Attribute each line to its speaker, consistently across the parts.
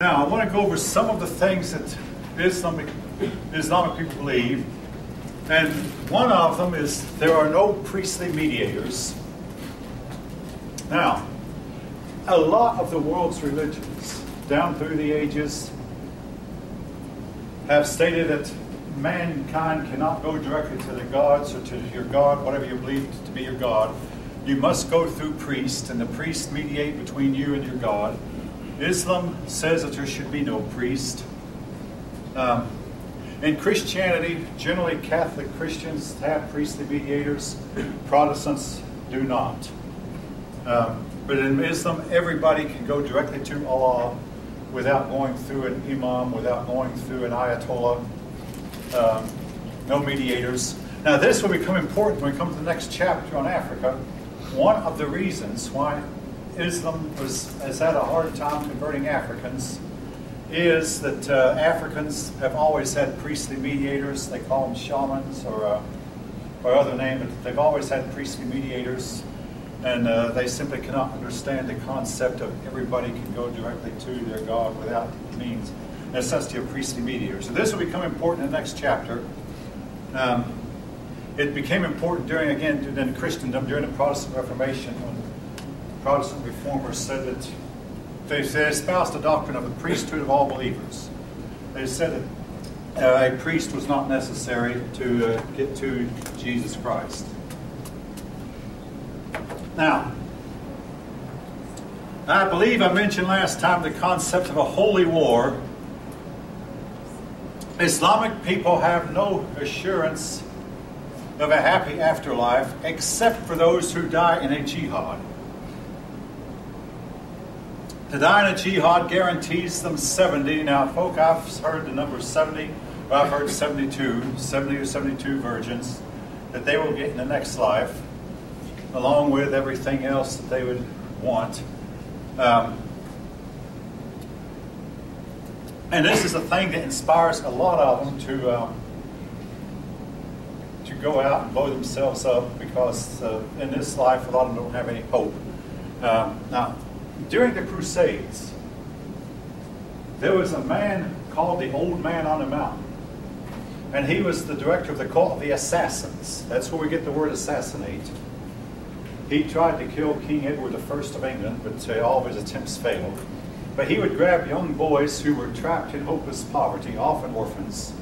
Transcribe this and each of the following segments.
Speaker 1: Now, I want to go over some of the things that Islamic people believe. And one of them is there are no priestly mediators. Now, a lot of the world's religions, down through the ages, have stated that mankind cannot go directly to the gods or to your God, whatever you believe to be your God. You must go through priests, and the priests mediate between you and your God. Islam says that there should be no priest. In Christianity, generally Catholic Christians have priestly mediators. Protestants do not. But in Islam, everybody can go directly to Allah without going through an imam, without going through an ayatollah. No mediators. Now this will become important when we come to the next chapter on Africa. One of the reasons why Islam has had a hard time converting Africans is that Africans have always had priestly mediators. They call them shamans or other name, but they've always had priestly mediators, and they simply cannot understand the concept of everybody can go directly to their God without means, necessity of priestly mediators. So this will become important in the next chapter. It became important during Christendom, during the Protestant Reformation, when Protestant reformers said that they espoused the doctrine of the priesthood of all believers. They said that a priest was not necessary to get to Jesus Christ. Now, I believe I mentioned last time the concept of a holy war. Islamic people have no assurance of a happy afterlife except for those who die in a jihad. To die in a jihad guarantees them 70. Now, folk, I've heard the number 70, or I've heard 72, 70 or 72 virgins that they will get in the next life, along with everything else that they would want. And this is a thing that inspires a lot of them to go out and blow themselves up, because in this life a lot of them don't have any hope. Now, during the Crusades, there was a man called the Old Man on the Mountain. And he was the director of the cult of the Assassins. That's where we get the word assassinate. He tried to kill King Edward I of England, but all of his attempts failed. But he would grab young boys who were trapped in hopeless poverty, often orphans,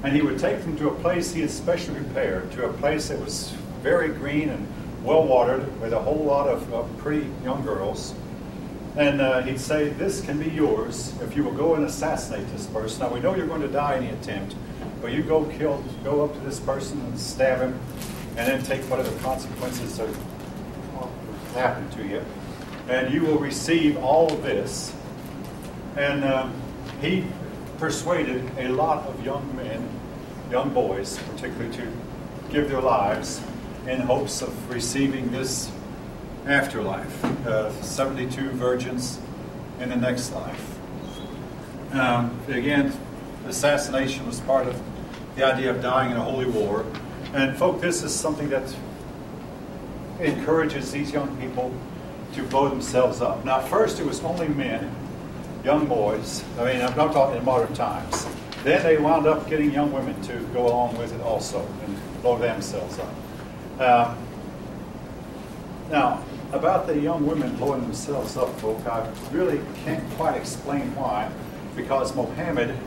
Speaker 1: and he would take them to a place he had specially prepared, to a place that was very green and well-watered, with a whole lot of pretty young girls. And he'd say, this can be yours if you will go and assassinate this person. Now, we know you're going to die in the attempt, but you go up to this person and stab him, and then take whatever consequences happen to you. And you will receive all of this. And he persuaded a lot of young men, young boys particularly, to give their lives in hopes of receiving this afterlife. 72 virgins in the next life. Again, assassination was part of the idea of dying in a holy war. And folk, this is something that encourages these young people to blow themselves up. Now, first it was only men, young boys. I mean, I'm not talking in modern times. Then they wound up getting young women to go along with it also and blow themselves up. Now, about the young women blowing themselves up, folk, I really can't quite explain why. Because Muhammad,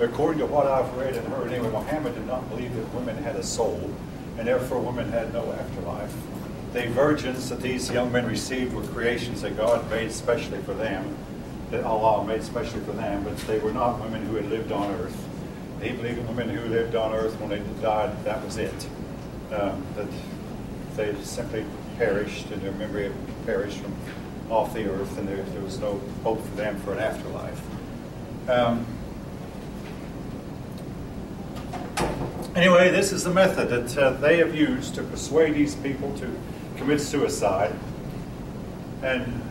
Speaker 1: according to what I've read and heard anyway, Muhammad did not believe that women had a soul, and therefore women had no afterlife. The virgins that these young men received were creations that God made specially for them, that Allah made specially for them, but they were not women who had lived on earth. He believed that women who lived on earth, when they died, that was it. That they simply perished, and their memory had perished from off the earth, and there was no hope for them for an afterlife. Anyway, this is the method that they have used to persuade these people to commit suicide. And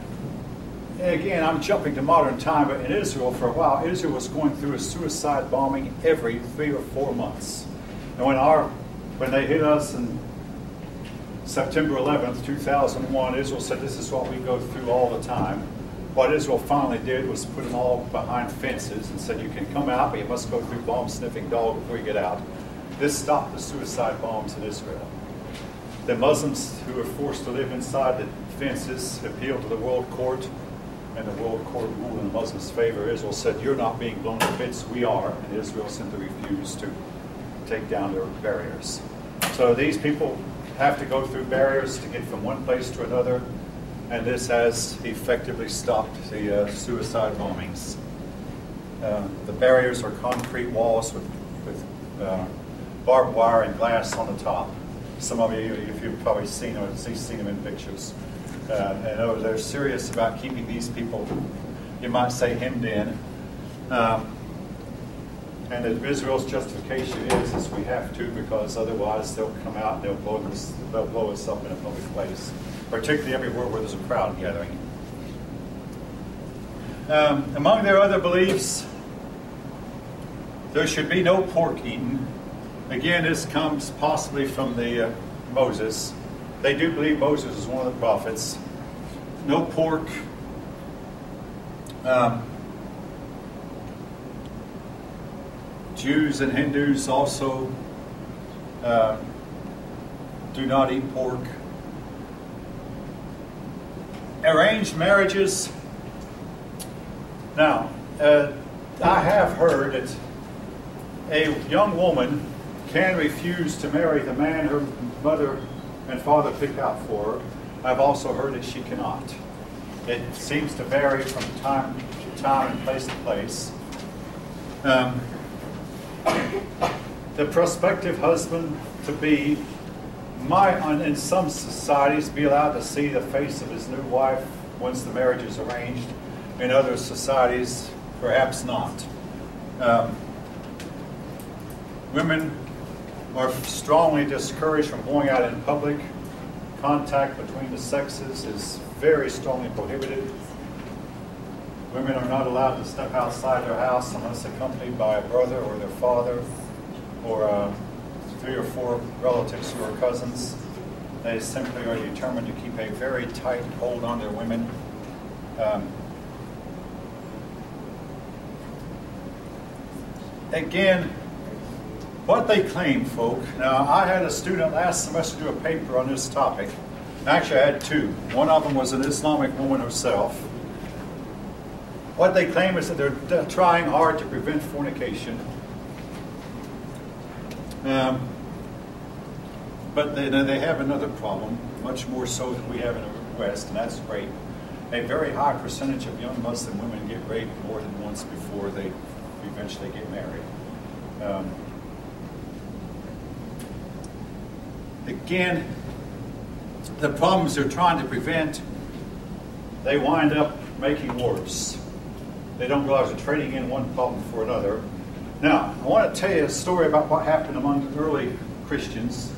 Speaker 1: again, I'm jumping to modern time, but in Israel for a while, Israel was going through a suicide bombing every 3 or 4 months. And when they hit us in September 11th, 2001, Israel said, this is what we go through all the time. what Israel finally did was put them all behind fences and said, you can come out, but you must go through bomb-sniffing dog before you get out. This stopped the suicide bombs in Israel. The Muslims who were forced to live inside the fences appealed to the World Court, and the World Court ruled in the Muslims' favor. Israel said, you're not being blown to bits, we are, and Israel simply refused to take down their barriers. So these people have to go through barriers to get from one place to another, and this has effectively stopped the suicide bombings. The barriers are concrete walls with barbed wire and glass on the top. Some of you, if you've probably seen them in pictures. And they're serious about keeping these people, you might say, hemmed in. And Israel's justification is we have to, because otherwise they'll come out and they'll blow us up in a public place, particularly everywhere where there's a crowd gathering. Among their other beliefs, there should be no pork eaten. Again, this comes possibly from the Moses. They do believe Moses is one of the prophets. No pork. Jews and Hindus also do not eat pork. Arranged marriages. Now, I have heard that a young woman can refuse to marry the man her mother and father pick out for her. I've also heard that she cannot. It seems to vary from time to time and place to place. The prospective husband to be might, in some societies, be allowed to see the face of his new wife once the marriage is arranged. In other societies, perhaps not. Women are strongly discouraged from going out in public. Contact between the sexes is very strongly prohibited. Women are not allowed to step outside their house unless accompanied by a brother or their father or 3 or 4 relatives who are cousins. They simply are determined to keep a very tight hold on their women. Again, what they claim, folk. Now, I had a student last semester do a paper on this topic. Actually, I had 2. One of them was an Islamic woman herself. What they claim is that they're trying hard to prevent fornication. But they have another problem, much more so than we have in the West, and that's rape. A very high percentage of young Muslim women get raped more than once before they eventually get married. Again, the problems they're trying to prevent, they wind up making worse. They don't realize they're trading in one problem for another. Now, I want to tell you a story about what happened among the early Christians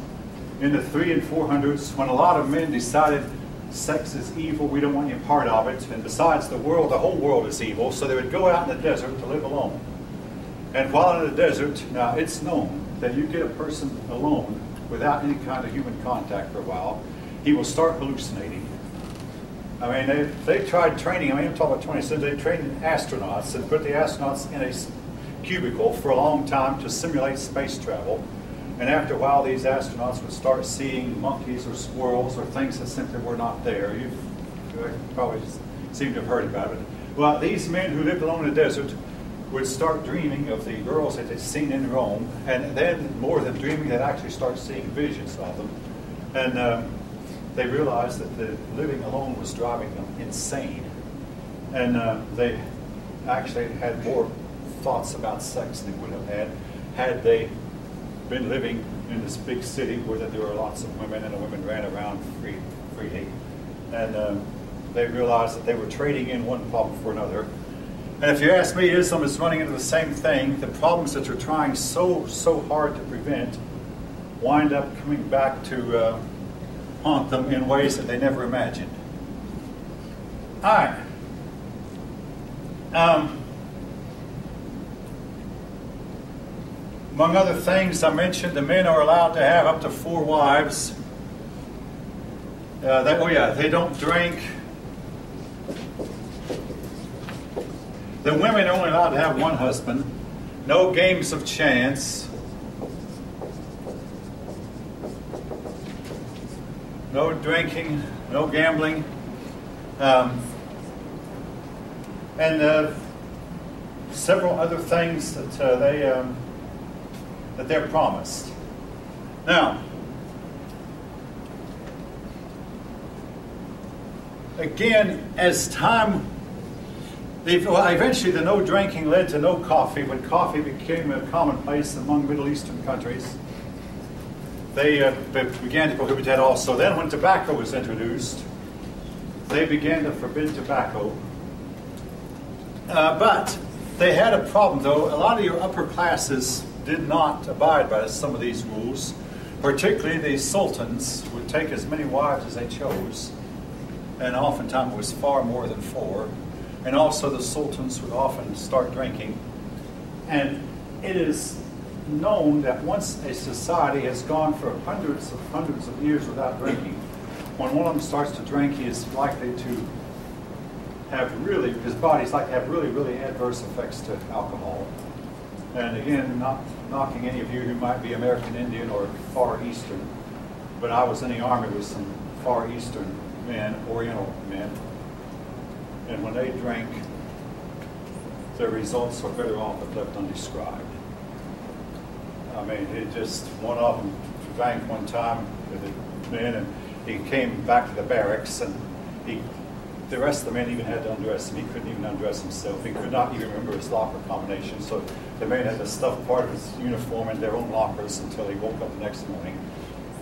Speaker 1: in the 300s and 400s when a lot of men decided sex is evil, we don't want any part of it, and besides the whole world is evil, so they would go out in the desert to live alone. And while in the desert, now it's known that you get a person alone without any kind of human contact for a while, he will start hallucinating. I mean, they tried training, I'm talking about 20 years, they trained astronauts and put the astronauts in a cubicle for a long time to simulate space travel. And after a while, these astronauts would start seeing monkeys or squirrels or things that simply were not there. You probably seem to have heard about it. Well, these men who lived alone in the desert would start dreaming of the girls that they'd seen in Rome, and then more than dreaming, they'd actually start seeing visions of them. And they realized that the living alone was driving them insane. And they actually had more thoughts about sex than they would have had they been living in this big city where there were lots of women and the women ran around freely. And they realized that they were trading in one problem for another. And if you ask me, Islam is running into the same thing. The problems that you're trying so hard to prevent wind up coming back to haunt them in ways that they never imagined. All right. Among other things, I mentioned the men are allowed to have up to 4 wives. They don't drink. The women are only allowed to have one husband. No games of chance. No drinking, no gambling. And several other things that they're promised. Now, again, as time, eventually the no drinking led to no coffee. When coffee became a commonplace among Middle Eastern countries, they began to prohibit that also. Then when tobacco was introduced, they began to forbid tobacco. But they had a problem, though. A lot of your upper classes did not abide by some of these rules. Particularly the sultans would take as many wives as they chose. And oftentimes it was far more than 4. And also the sultans would often start drinking. And it is known that once a society has gone for hundreds of years without drinking, when one of them starts to drink, he is likely to have his body's like to have really adverse effects to alcohol. And again, not knocking any of you who might be American Indian or Far Eastern, but I was in the Army with some Far Eastern men, Oriental men, and when they drank, their results are better off if left undescribed. I mean, one of them drank one time with a man, and he came back to the barracks, and the rest of the men even had to undress him. He couldn't even undress himself. He could not even remember his locker combination. So the man had to stuff part of his uniform in their own lockers until he woke up the next morning.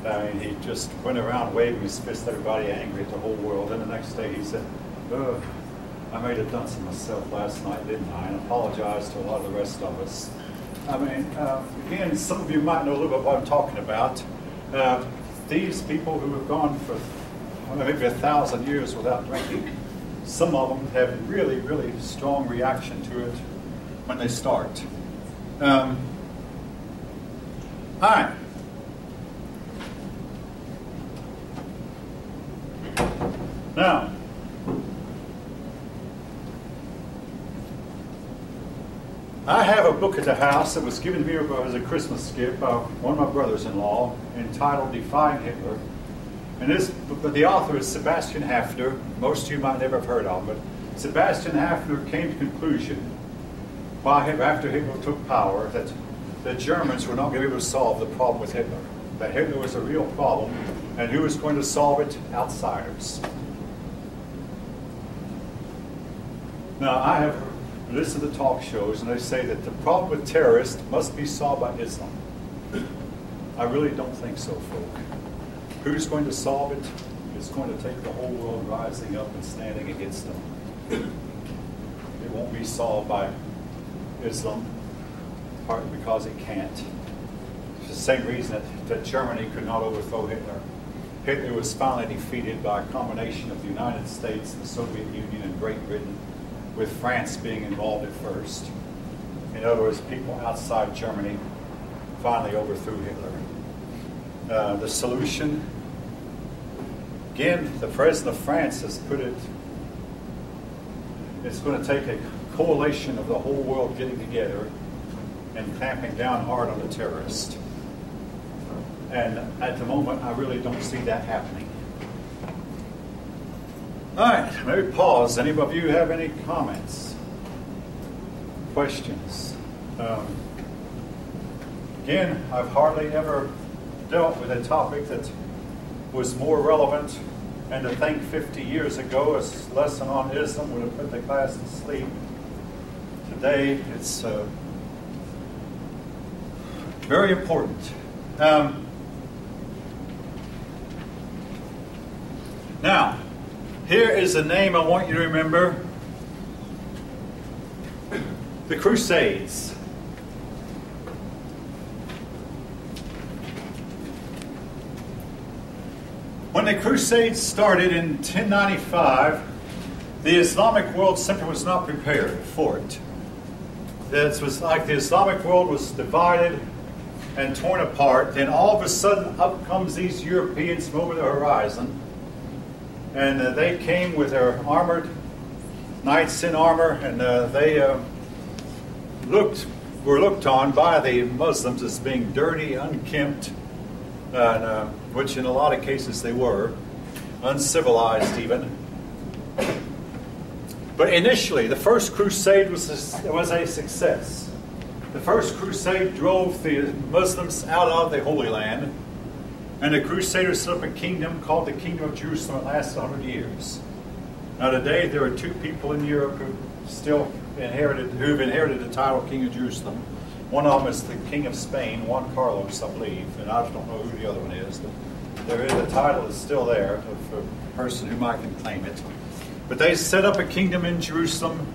Speaker 1: I mean, he just went around waving his fist at everybody, angry at the whole world. Then the next day he said, "Ugh, I may have done some myself last night, didn't I?" And apologized to a lot of the rest of us. I mean, again, some of you might know a little bit what I'm talking about. These people who have gone for maybe 1,000 years without drinking, some of them have really strong reaction to it when they start. All right. Now, I have a book at the house that was given to me as a Christmas gift by one of my brothers-in-law, entitled Defying Hitler. And the author is Sebastian Haffner. Most of you might never have heard of him, but Sebastian Haffner came to the conclusion, after Hitler took power, that the Germans were not going to be able to solve the problem with Hitler. That Hitler was a real problem, and who was going to solve it? Outsiders. Now, I have listened to talk shows, and they say that the problem with terrorists must be solved by Islam. I really don't think so, folk. Who's going to solve it? It's going to take the whole world rising up and standing against them. It won't be solved by Islam, partly because it can't. It's the same reason that Germany could not overthrow Hitler. Hitler was finally defeated by a combination of the United States, the Soviet Union, and Great Britain, with France being involved at first. In other words, people outside Germany finally overthrew Hitler. The solution, again, the President of France has put it, it's going to take a coalition of the whole world getting together and clamping down hard on the terrorists. And at the moment, I really don't see that happening. All right, maybe pause. Any of you have any comments, questions? Again, I've hardly ever dealt with a topic that was more relevant, and to think 50 years ago a lesson on Islam would have put the class to sleep. Today, it's very important. Now, here is a name I want you to remember. The Crusades. When the Crusades started in 1095, the Islamic world simply was not prepared for it. It was like the Islamic world was divided and torn apart. Then all of a sudden, up comes these Europeans from over the horizon. And they came with their armored knights in armor, and they were looked on by the Muslims as being dirty, unkempt, which in a lot of cases they were, uncivilized even. But initially, the first crusade was a success. The first crusade drove the Muslims out of the Holy Land, and the Crusaders set up a kingdom called the Kingdom of Jerusalem. It lasted 100 years. Now today, there are two people in Europe who've inherited the title King of Jerusalem. One of them is the King of Spain, Juan Carlos, I believe, and I don't know who the other one is, but the title is still there of a person who might can claim it. But they set up a kingdom in Jerusalem.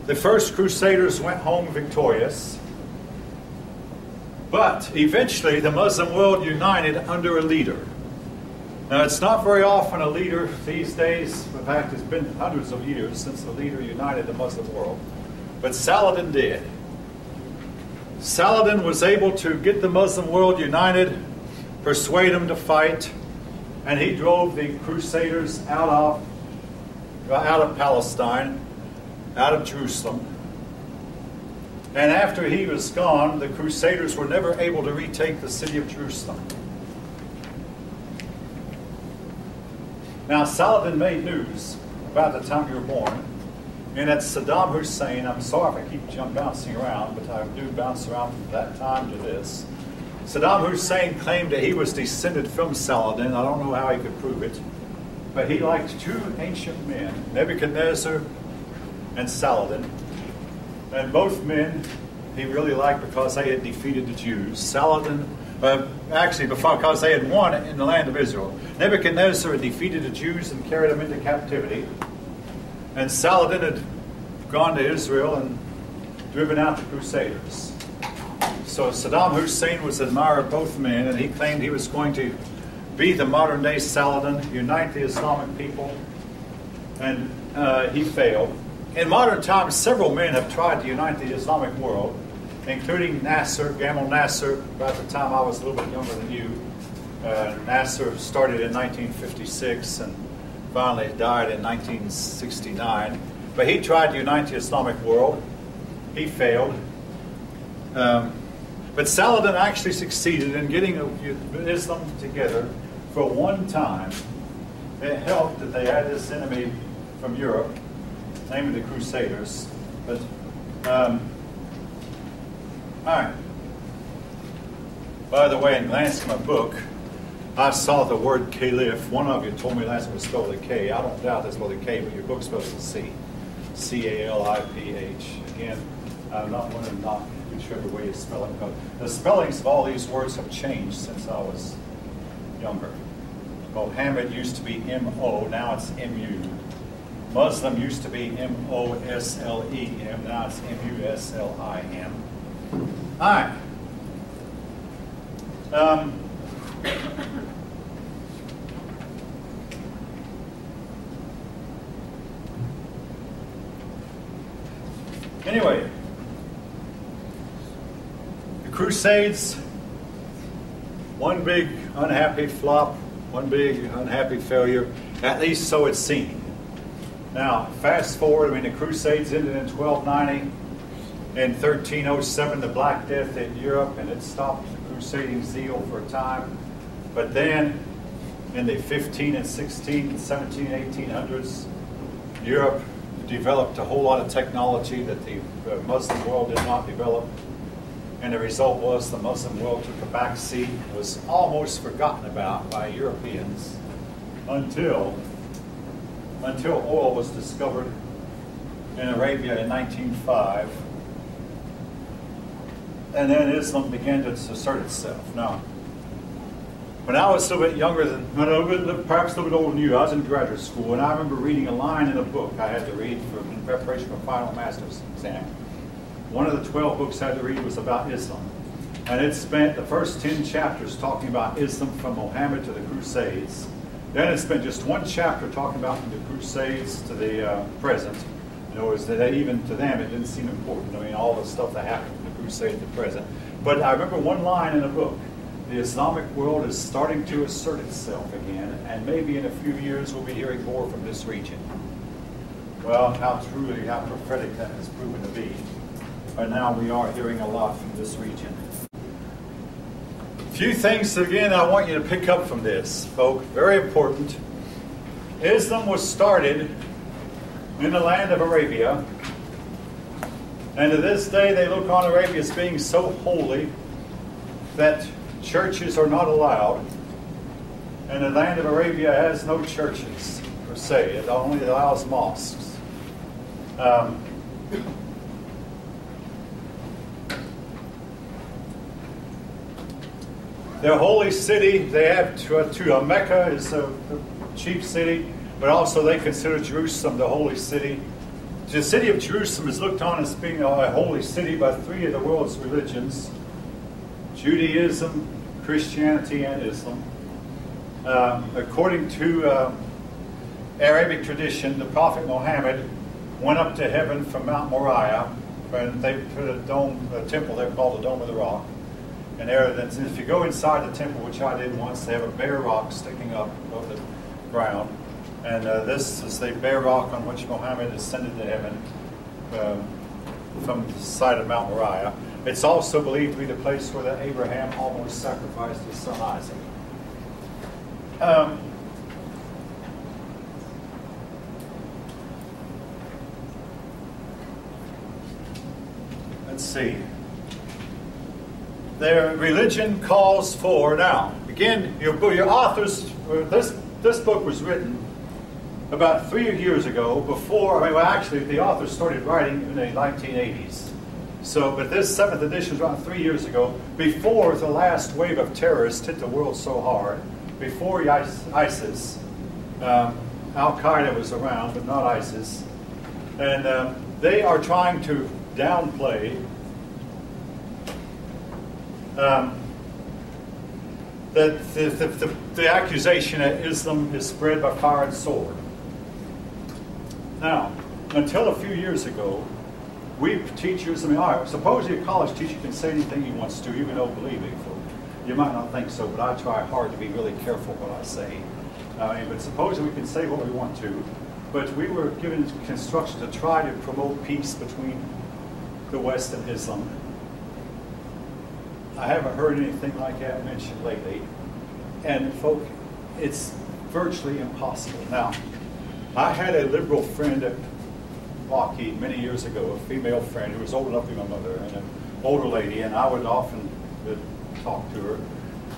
Speaker 1: The first Crusaders went home victorious. But eventually the Muslim world united under a leader. Now it's not very often a leader these days. In fact, it's been hundreds of years since the leader united the Muslim world. But Saladin did. Saladin was able to get the Muslim world united, persuade them to fight, and he drove the Crusaders out of Palestine, out of Jerusalem. And after he was gone, the Crusaders were never able to retake the city of Jerusalem. Now, Saladin made news about the time you were born, and that Saddam Hussein, I'm sorry if I keep bouncing around, but I do bounce around from that time to this. Saddam Hussein claimed that he was descended from Saladin. I don't know how he could prove it. But he liked two ancient men, Nebuchadnezzar and Saladin. And both men he really liked because they had defeated the Jews. Saladin, because they had won in the land of Israel. Nebuchadnezzar had defeated the Jews and carried them into captivity. And Saladin had gone to Israel and driven out the Crusaders. So Saddam Hussein was an admirer of both men, and he claimed he was going to be the modern-day Saladin, unite the Islamic people, and he failed. In modern times, several men have tried to unite the Islamic world, including Nasser, Gamal Nasser. About the time I was a little bit younger than you. Nasser started in 1956 and finally died in 1969. But he tried to unite the Islamic world. He failed. But Saladin actually succeeded in getting Islam together for one time. It helped that they had this enemy from Europe, namely the Crusaders. But all right. By the way, in glancing at my book, I saw the word caliph. One of you told me last time it was spelled with a K. I don't doubt that's spelled with a K, but your book's spelled with a C. C-A-L-I-P-H. Again, I'm not one to knock whichever way you spell it, but the spellings of all these words have changed since I was younger. Mohammed used to be M-O, now it's M-U. Muslim used to be M-O-S-L-E-M, now it's M-U-S-L-I-M. All right. Anyway, the Crusades, one big unhappy flop, one big unhappy failure, at least so it seemed. Now, fast forward, the Crusades ended in 1290. In 1307, the Black Death hit Europe, and it stopped the crusading zeal for a time. But then, in the 15 and 16 and 17 and 1800s, Europe developed a whole lot of technology that the Muslim world did not develop. And the result was the Muslim world took a back seat. It was almost forgotten about by Europeans until oil was discovered in Arabia in 1905. And then Islam began to assert itself. Now, when I was a little bit younger perhaps a little bit older than you, I was in graduate school, and I remember reading a line in a book I had to read in preparation for a final master's exam. One of the 12 books I had to read was about Islam. And it spent the first 10 chapters talking about Islam from Muhammad to the Crusades. Then it spent just one chapter talking about from the Crusades to the present. In other words, that even to them it didn't seem important. All the stuff that happened from the Crusade to the present. But I remember one line in a book. The Islamic world is starting to assert itself again, and maybe in a few years we'll be hearing more from this region. Well, how prophetic that has proven to be. But now we are hearing a lot from this region. A few things, again, I want you to pick up from this, folks. Very important. Islam was started in the land of Arabia. And to this day, they look on Arabia as being so holy that churches are not allowed. And the land of Arabia has no churches, per se. It only allows mosques. Their holy city, they have to Mecca is the chief city, but also they consider Jerusalem the holy city. The city of Jerusalem is looked on as being a holy city by three of the world's religions: Judaism, Christianity, and Islam. According to Arabic tradition, the Prophet Muhammad went up to heaven from Mount Moriah, and they put a temple there called the Dome of the Rock. And if you go inside the temple, which I did once, they have a bare rock sticking up above the ground. And this is the bare rock on which Muhammad ascended to heaven from the side of Mount Moriah. It's also believed to be the place where Abraham almost sacrificed his son Isaac. Let's see. Their religion calls for, now, again, your authors, this book was written about 3 years ago before, actually the author started writing in the 1980s. So, but this 7th edition was around 3 years ago, before the last wave of terrorists hit the world so hard, before ISIS. Al-Qaeda was around, but not ISIS. And they are trying to downplay the accusation that Islam is spread by fire and sword. Now, until a few years ago, we teachers, supposedly a college teacher can say anything he wants to, even though, believe me, you might not think so, but I try hard to be really careful what I say. But supposedly we can say what we want to, but we were given instruction to try to promote peace between the West and Islam. I haven't heard anything like that mentioned lately. And folk, it's virtually impossible. Now, I had a liberal friend at Lockheed many years ago, a female friend who was old enough to be my mother, and an older lady, and I would often talk to her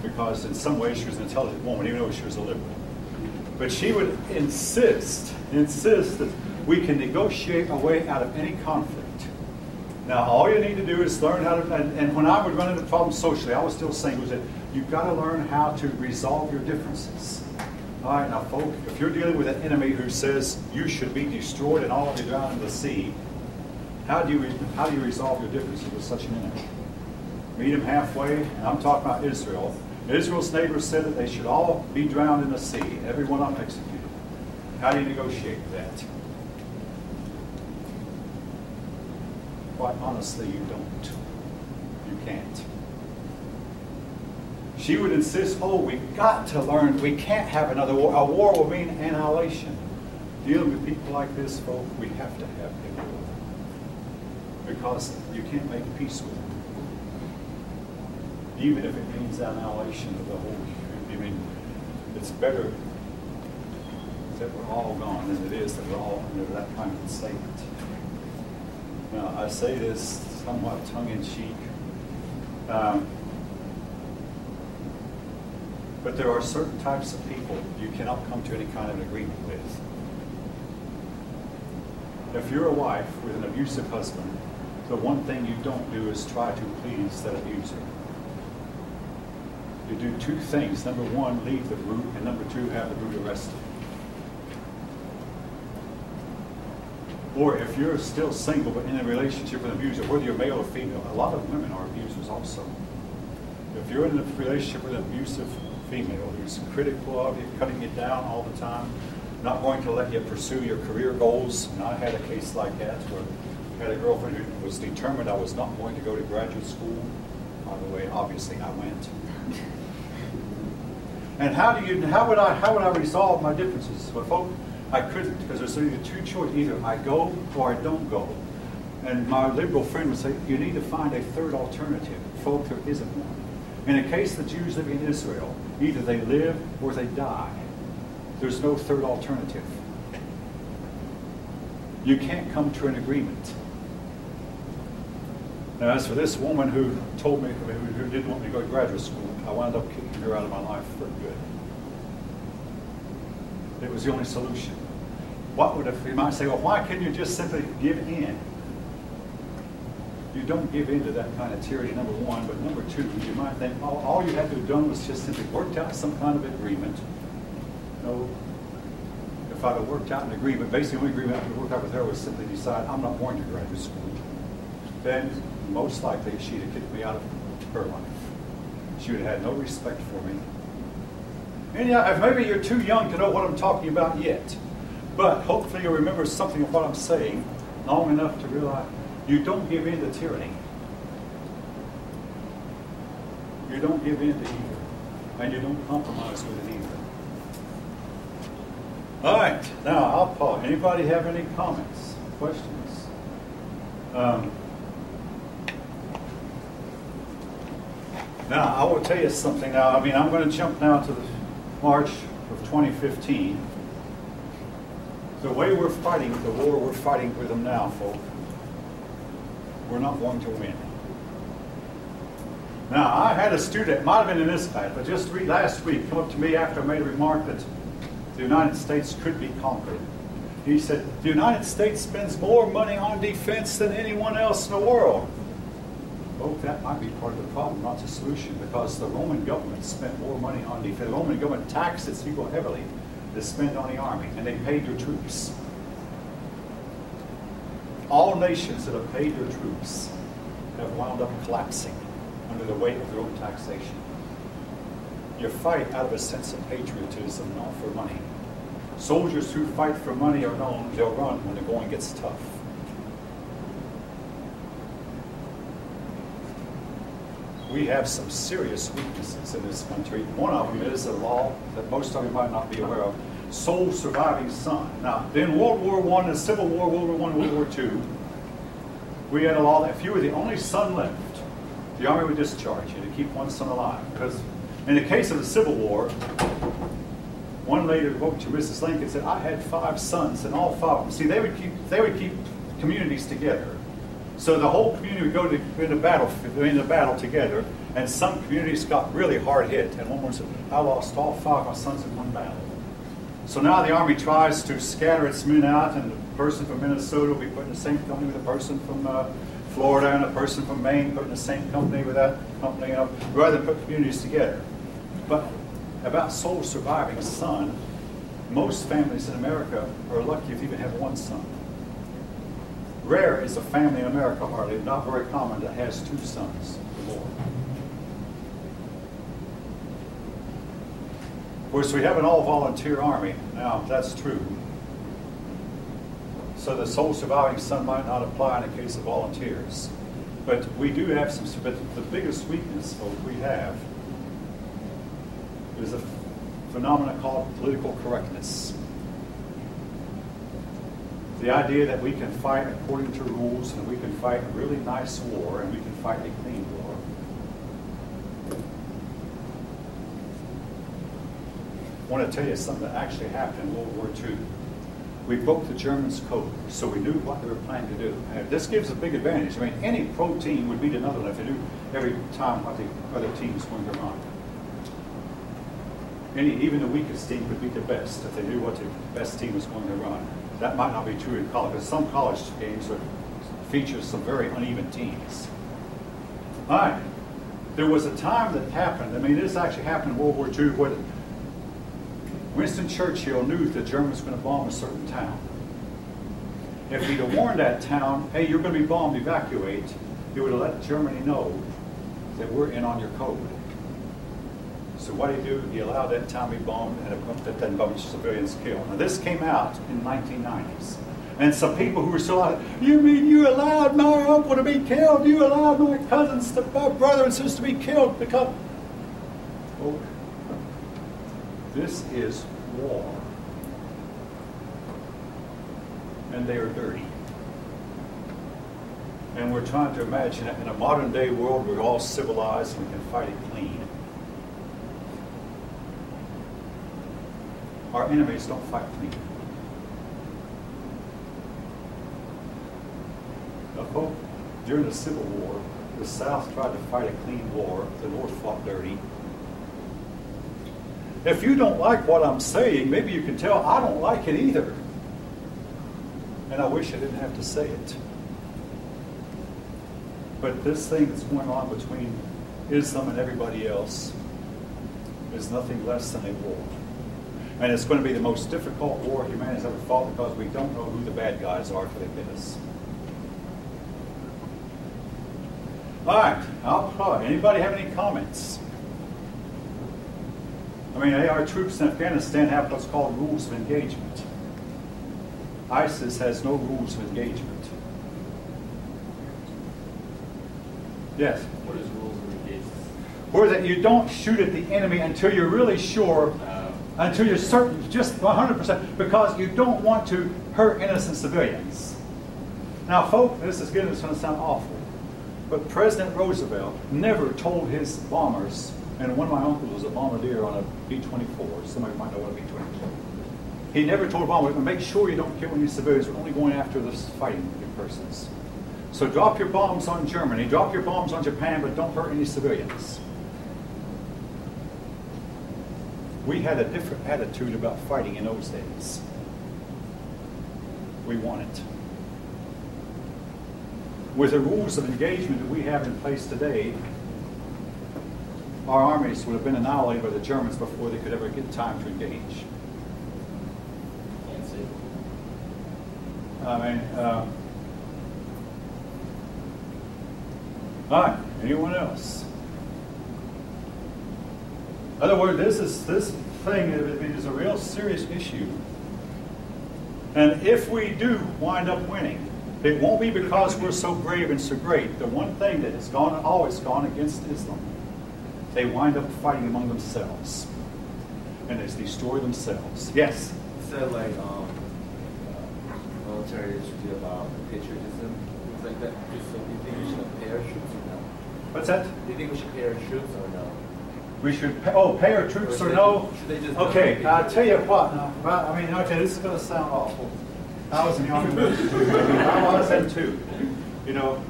Speaker 1: because in some ways she was an intelligent woman, even though she was a liberal. But she would insist that we can negotiate a way out of any conflict. Now, all you need to do is learn how to, and when I would run into problems socially, I was still saying was that you've got to learn how to resolve your differences. All right, now, folks, if you're dealing with an enemy who says you should be destroyed and all of you drown in the sea, how do you resolve your differences with such an enemy? Meet them halfway, and I'm talking about Israel. Israel's neighbors said that they should all be drowned in the sea, every one of them executed. How do you negotiate that? Quite honestly, you don't. You can't. She would insist, we've got to learn, we can't have another war. A war will mean annihilation. Dealing with people like this, folks, we have to have a war. Because you can't make peace with them. Even if it means annihilation of the whole, it's better that we're all gone than it is that we're all under that kind of enslavement. Now, I say this somewhat tongue-in-cheek, but there are certain types of people you cannot come to any kind of an agreement with. If you're a wife with an abusive husband, the one thing you don't do is try to please that abuser. You do two things. Number one, leave the root, and number two, have the root arrested. Or if you're still single but in a relationship with an abuser, whether you're male or female, a lot of women are abusers also. If you're in a relationship with an abusive female who's critical of you, cutting you down all the time, not going to let you pursue your career goals, and I had a case like that where I had a girlfriend who was determined I was not going to go to graduate school. By the way, obviously I went. And how would I resolve my differences? Well, folks, I couldn't, because there's either two choices. Either I go or I don't go. And my liberal friend would say, you need to find a third alternative. Folk, there isn't one. In the case of the Jews living in Israel, either they live or they die. There's no third alternative. You can't come to an agreement. Now, as for this woman who told me, who didn't want me to go to graduate school, I wound up kicking her out of my life for good. It was the only solution. What would you might say, well, why couldn't you just simply give in? You don't give in to that kind of tyranny, number one. But number two, you might think, all you had to have done was just simply worked out some kind of agreement. No. If I'd have worked out an agreement, basically the only agreement I could work out with her was simply decide, I'm not going to graduate school. Then, most likely, she'd have kicked me out of her life. She would have had no respect for me. And yeah, maybe you're too young to know what I'm talking about yet. But hopefully you'll remember something of what I'm saying long enough to realize you don't give in to tyranny. You don't give in to evil. And you don't compromise with it either. All right, now I'll pause. Anybody have any comments, questions? Now, I will tell you something now. I mean, I'm going to jump now to the March of 2015. The way we're fighting the war we're fighting with them now, folk, we're not going to win. Now, I had a student, it might have been in this class, but just last week, come up to me after I made a remark that the United States could be conquered. He said, the United States spends more money on defense than anyone else in the world. Well, that might be part of the problem, not the solution, because the Roman government spent more money on defense. The Roman government taxed its people heavily to spend on the army, and they paid their troops. All nations that have paid their troops have wound up collapsing under the weight of their own taxation. You fight out of a sense of patriotism, not for money. Soldiers who fight for money are known, they'll run when the going gets tough. We have some serious weaknesses in this country. One of them is a law that most of you might not be aware of, sole surviving son. Now, in World War I, the Civil War, World War I, World War II, we had a law that if you were the only son left, the Army would discharge you to keep one son alive. Because in the case of the Civil War, one lady wrote to Mrs. Lincoln and said, I had 5 sons, and all 5 of them. See, they would keep communities together. So the whole community would go into battle together, and some communities got really hard hit. And one woman said, I lost all 5 of my sons in one battle. So now the Army tries to scatter its men out, and the person from Minnesota will be put in the same company with a person from Florida, and a person from Maine put in the same company with that company, rather than put communities together. But about sole surviving son, most families in America are lucky if you even have one son. Rare is a family in America, hardly, not very common, that has 2 sons or more. Of course, we have an all-volunteer army. Now, that's true. So the sole surviving son might not apply in the case of volunteers. But we do have some, but the biggest weakness we have is a phenomenon called political correctness. The idea that we can fight according to rules, and we can fight a really nice war, and we can fight a clean war. I want to tell you something that actually happened in World War II. We broke the Germans' code, so we knew what they were planning to do. And this gives a big advantage. I mean, any pro team would beat another one if they knew every time what the other team was going to run. Even the weakest team could beat the best if they knew what the best team was going to run. That might not be true in college, because some college games feature some very uneven teams. All right. There was a time that happened, I mean, this actually happened in World War II, where Winston Churchill knew that the Germans were going to bomb a certain town. If he'd have warned that town, hey, you're going to be bombed, evacuate, he would have let Germany know that we're in on your code. So what did he do? He allowed that town to be bombed, and a bunch of civilians killed. Now this came out in the 1990s. And some people who were still out, you mean you allowed my uncle to be killed? You allowed my cousins, my brother and sister to be killed because... Oh, this is war. and they are dirty. And we're trying to imagine that in a modern day world we're all civilized and we can fight it clean. Our enemies don't fight clean. During the Civil War, the South tried to fight a clean war. The North fought dirty. If you don't like what I'm saying, maybe you can tell I don't like it either. And I wish I didn't have to say it. But this thing that's going on between Islam and everybody else is nothing less than a war. And it's going to be the most difficult war humanity has ever fought because we don't know who the bad guys are till they hit us. All right, I'll try. Anybody have any comments? I mean, our troops in Afghanistan have what's called rules of engagement. ISIS has no rules of engagement. Yes?
Speaker 2: What is rules of engagement?
Speaker 1: Where that you don't shoot at the enemy until you're really sure, until you're certain, just 100%, because you don't want to hurt innocent civilians. Now, folks, this is going to sound awful, but President Roosevelt never told his bombers, and one of my uncles was a bombardier on a B-24. Somebody might know what a B-24 is. He never told bombers, make sure you don't kill any civilians. We're only going after the fighting persons. So drop your bombs on Germany, drop your bombs on Japan, but don't hurt any civilians. We had a different attitude about fighting in those days. We won it. With the rules of engagement that we have in place today, our armies would have been annihilated by the Germans before they could ever get time to engage.
Speaker 2: Can't see.
Speaker 1: I mean, all right, anyone else? In other words, this thing is a real serious issue. And if we do wind up winning, it won't be because we're so brave and so great. The one thing that has always gone against Islam, they wind up fighting among themselves. And they destroy themselves. Yes?
Speaker 3: You said like military should be about patriotism, things like that. So do you think we should pay our troops or no?
Speaker 1: What's that?
Speaker 3: Do you think we should pay our troops or no?
Speaker 1: We should pay our troops or no?
Speaker 3: Should they just
Speaker 1: okay, I'll tell you what. Now, I mean, okay, this is going to sound awful. I was in the Army too. I was in too. You know,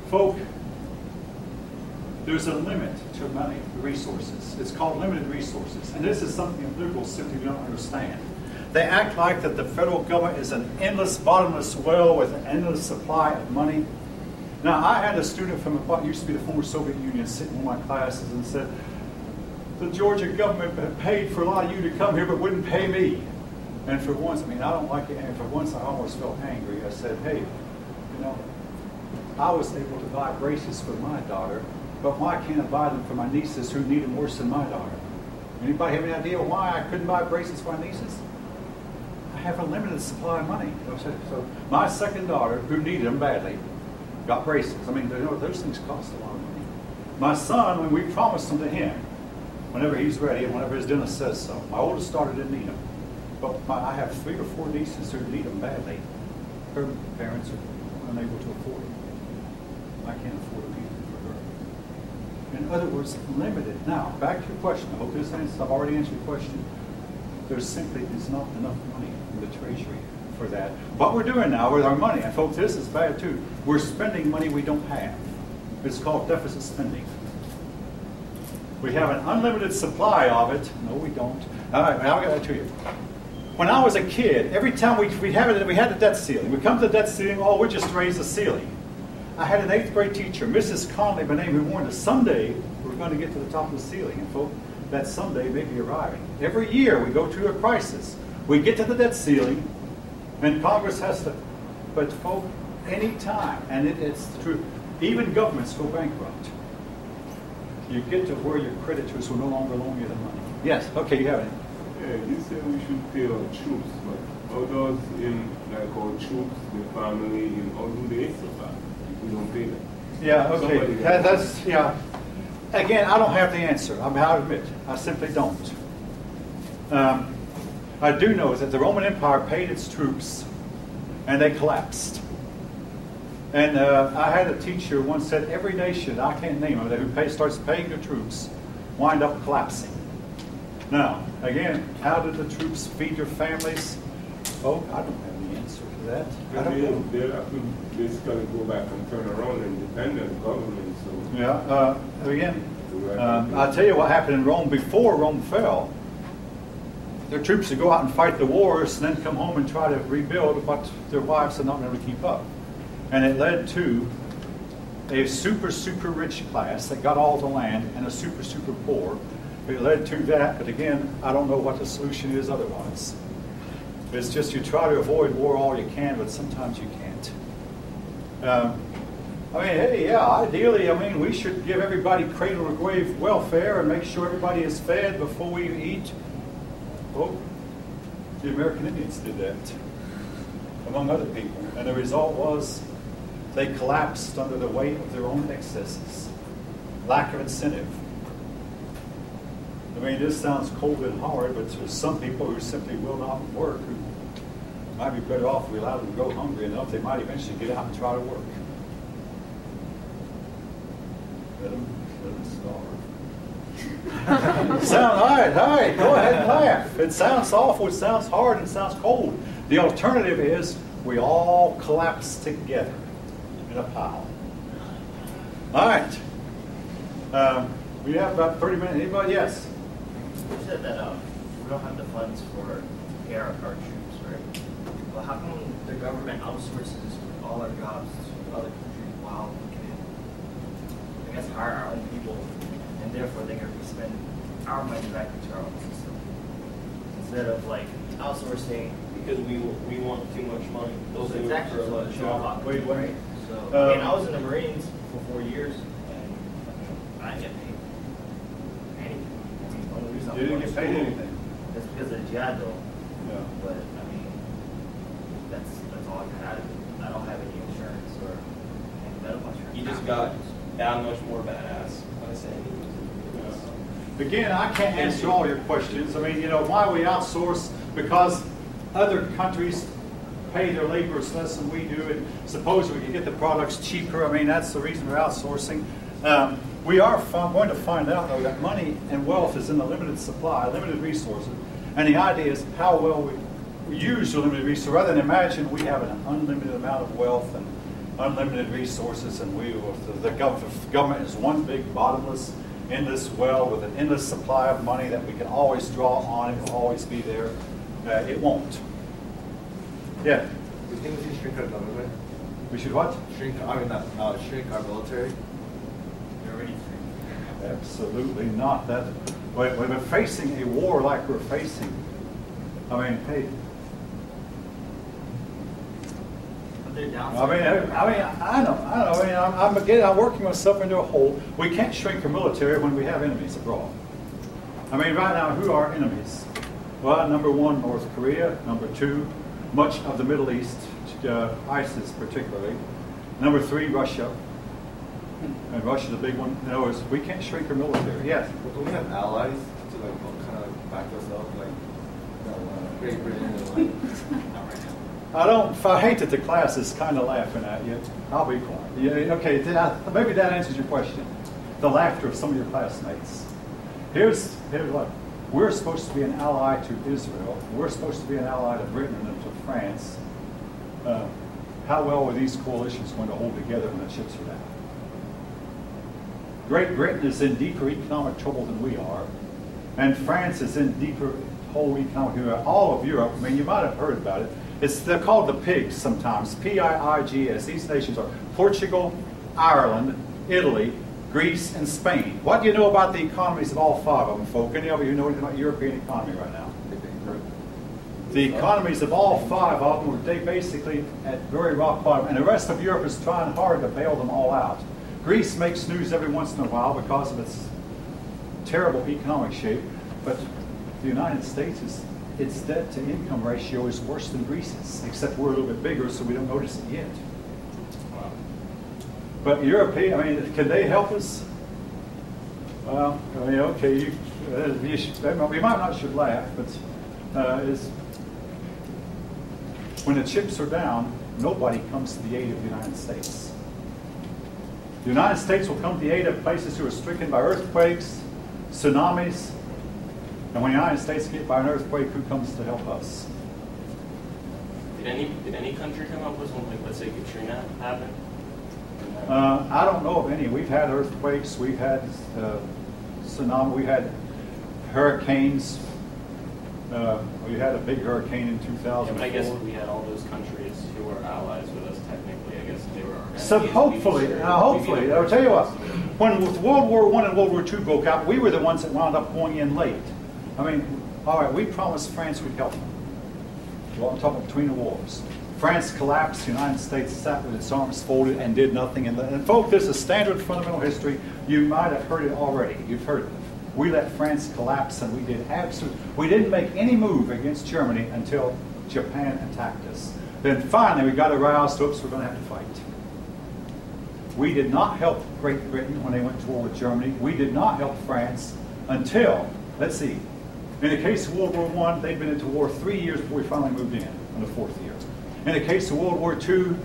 Speaker 1: folk, there's a limit to money, resources. It's called limited resources. And this is something that liberals simply don't understand. They act like that the federal government is an endless, bottomless well with an endless supply of money. Now, I had a student from what used to be the former Soviet Union sitting in one of my classes and said, the Georgia government paid for a lot of you to come here but wouldn't pay me. And for once, I mean, I don't like it, and for once I almost felt angry. I said, hey, you know, I was able to buy braces for my daughter, but why can't I buy them for my nieces who need them worse than my daughter? Anybody have any idea why I couldn't buy braces for my nieces? I have a limited supply of money. So my second daughter, who needed them badly, got braces. I mean, you know, those things cost a lot of money. My son, when we promised them to him, whenever he's ready and whenever his dentist says so, my oldest daughter didn't need them. But I have 3 or 4 nieces who need them badly. Her parents are unable to afford them. I can't afford them either for her. In other words, limited. Now, back to your question. I hope this answers. I've already answered your question. There simply is not enough money in the Treasury for that. What we're doing now with our money, and folks, this is bad too, we're spending money we don't have. It's called deficit spending. We have an unlimited supply of it. No, we don't. All right, now I'll get that to you. When I was a kid, every time we had the debt ceiling. We come to the debt ceiling, oh, we just raise the ceiling. I had an 8th grade teacher, Mrs. Conley by name, who warned us someday we're going to get to the top of the ceiling. And folks, that someday may be arriving. Every year we go through a crisis. We get to the debt ceiling, and Congress has to. But folks, any time, and it's true, even governments go bankrupt. You get to where your creditors will no longer loan you the money. Yes, okay, you have it.
Speaker 4: Yeah, you say we should pay our troops, but how does like our troops, the family, how do they survive if we don't pay them?
Speaker 1: Yeah, okay. That's, yeah. Again, I don't have the answer. I admit, I simply don't. I do know is that the Roman Empire paid its troops, and they collapsed. And I had a teacher once said every nation, I can't name them, who starts paying their troops, wind up collapsing. Now, again, how did the troops feed their families? Oh, I don't have the answer to that. I don't know.
Speaker 4: They'll have to basically go back and turn around and depend on the government. So
Speaker 1: Yeah, again, I'll tell you what happened in Rome before Rome fell. Their troops would go out and fight the wars and then come home and try to rebuild, but their wives had not been able to keep up. And it led to a super, super rich class that got all the land and a super, super poor. It led to that, but again, I don't know what the solution is otherwise. It's just you try to avoid war all you can, but sometimes you can't. I mean, hey, yeah, ideally, I mean, we should give everybody cradle-to-grave welfare and make sure everybody is fed before we eat. Oh, the American Indians did that, among other people. And the result was they collapsed under the weight of their own excesses, lack of incentive. I mean, this sounds cold and hard, but there's some people who simply will not work, who might be better off if we allow them to go hungry enough, they might eventually get out and try to work. Let them starve. All right, go ahead and laugh. It sounds awful, it sounds hard, and it sounds cold. The alternative is we all collapse together in a pile. All right. We have about 30 minutes. Anybody? Yes?
Speaker 5: You said that we don't have the funds for pay our troops, right? Well, how come the government outsources all our jobs to other countries while we can, I guess, hire our own people, and therefore they can spend our money back into our own system instead of like outsourcing?
Speaker 2: Because we want too much money. Those
Speaker 5: So
Speaker 2: are
Speaker 5: exactly
Speaker 2: for a lot of jobs.
Speaker 1: Wait.
Speaker 5: So I mean, I was in the Marines for 4 years, and I didn't get paid anything. I mean, the only reason I'm
Speaker 1: You didn't
Speaker 5: going
Speaker 1: get
Speaker 5: to
Speaker 1: paid
Speaker 5: school
Speaker 1: anything.
Speaker 5: is because of the jihad though.
Speaker 1: Yeah.
Speaker 5: But I mean, that's all I had. I don't have any insurance or any medical insurance.
Speaker 2: You just got that much more badass by saying he was.
Speaker 1: Again, I can't answer all your questions. I mean, you know, why we outsource? Because other countries pay their laborers less than we do, and suppose we can get the products cheaper. I mean, that's the reason we're outsourcing. We are going to find out, though, that money and wealth is in a limited supply, limited resources. And the idea is how well we use the limited resources, rather than imagine we have an unlimited amount of wealth and unlimited resources, and the government is one big bottomless endless well with an endless supply of money that we can always draw on. It will always be there. It won't. Yeah.
Speaker 3: Do you think we should shrink our government?
Speaker 1: We should what?
Speaker 3: Shrink our military?
Speaker 5: You're already free.
Speaker 1: Absolutely not. That when we're facing a war like we're facing, I mean, hey.
Speaker 5: But they're down.
Speaker 1: I know. I'm working myself into a hole. We can't shrink our military when we have enemies abroad. I mean, right now, who are our enemies? Well, number one, North Korea. Number two, much of the Middle East, ISIS particularly. Number three, Russia. And Russia's a big one. In other words, we can't shrink our military. Yes.
Speaker 3: But don't we have allies to like kind of back us up, like Great Britain and like not right now?
Speaker 1: I hate that the class is kind of laughing at you. I'll be quiet. Yeah, okay, maybe that answers your question. The laughter of some of your classmates. Here's what. We're supposed to be an ally to Israel. We're supposed to be an ally to Britain and to France. How well are these coalitions going to hold together when the chips are down? Great Britain is in deeper economic trouble than we are, and France is in deeper whole economic trouble. All of Europe, I mean, you might have heard about it. They're called the pigs sometimes, P-I-I-G-S. These nations are Portugal, Ireland, Italy, Greece, and Spain. What do you know about the economies of all five of them, folk? Any of you know anything about European economy right now? The economies of all five of them are basically at very rock bottom, and the rest of Europe is trying hard to bail them all out. Greece makes news every once in a while because of its terrible economic shape, but the United States, its debt-to-income ratio is worse than Greece's, except we're a little bit bigger, so we don't notice it yet. But European, I mean, can they help us? Well, I mean, okay, we might not should laugh, but is when the chips are down, nobody comes to the aid of the United States. The United States will come to the aid of places who are stricken by earthquakes, tsunamis, and when the United States get by an earthquake, who comes to help us?
Speaker 2: Did any country come up with something like, let's say, Katrina happened?
Speaker 1: I don't know of any. We've had earthquakes, we've had tsunami, we had hurricanes. We had a big hurricane in 2004.
Speaker 2: Yeah, but I guess we had all those countries who were allies with us technically. I guess they were our
Speaker 1: So
Speaker 2: enemies.
Speaker 1: hopefully, I'll tell you what, when World War I and World War II broke out, we were the ones that wound up going in late. I mean, all right, we promised France would help them. Well, I'm talking between the wars. France collapsed, the United States sat with its arms folded and did nothing. And folks, this is standard fundamental history. You might have heard it already. You've heard it. We let France collapse, and we didn't make any move against Germany until Japan attacked us. Then finally we got aroused, oops, we're going to have to fight. We did not help Great Britain when they went to war with Germany. We did not help France until, let's see, in the case of World War I, they'd been into war 3 years before we finally moved in the 4th year. In the case of World War II,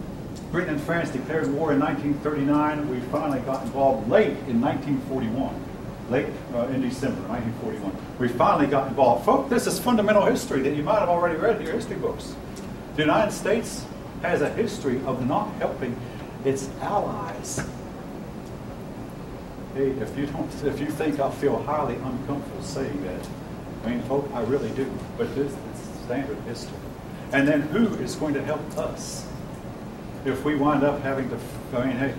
Speaker 1: Britain and France declared war in 1939. We finally got involved late in 1941. Late in December 1941. We finally got involved. Folks, this is fundamental history that you might have already read in your history books. The United States has a history of not helping its allies. Hey, if you think I feel highly uncomfortable saying that, I mean, folks, I really do. But it's standard history. And then who is going to help us if we wind up having to? I mean, hey,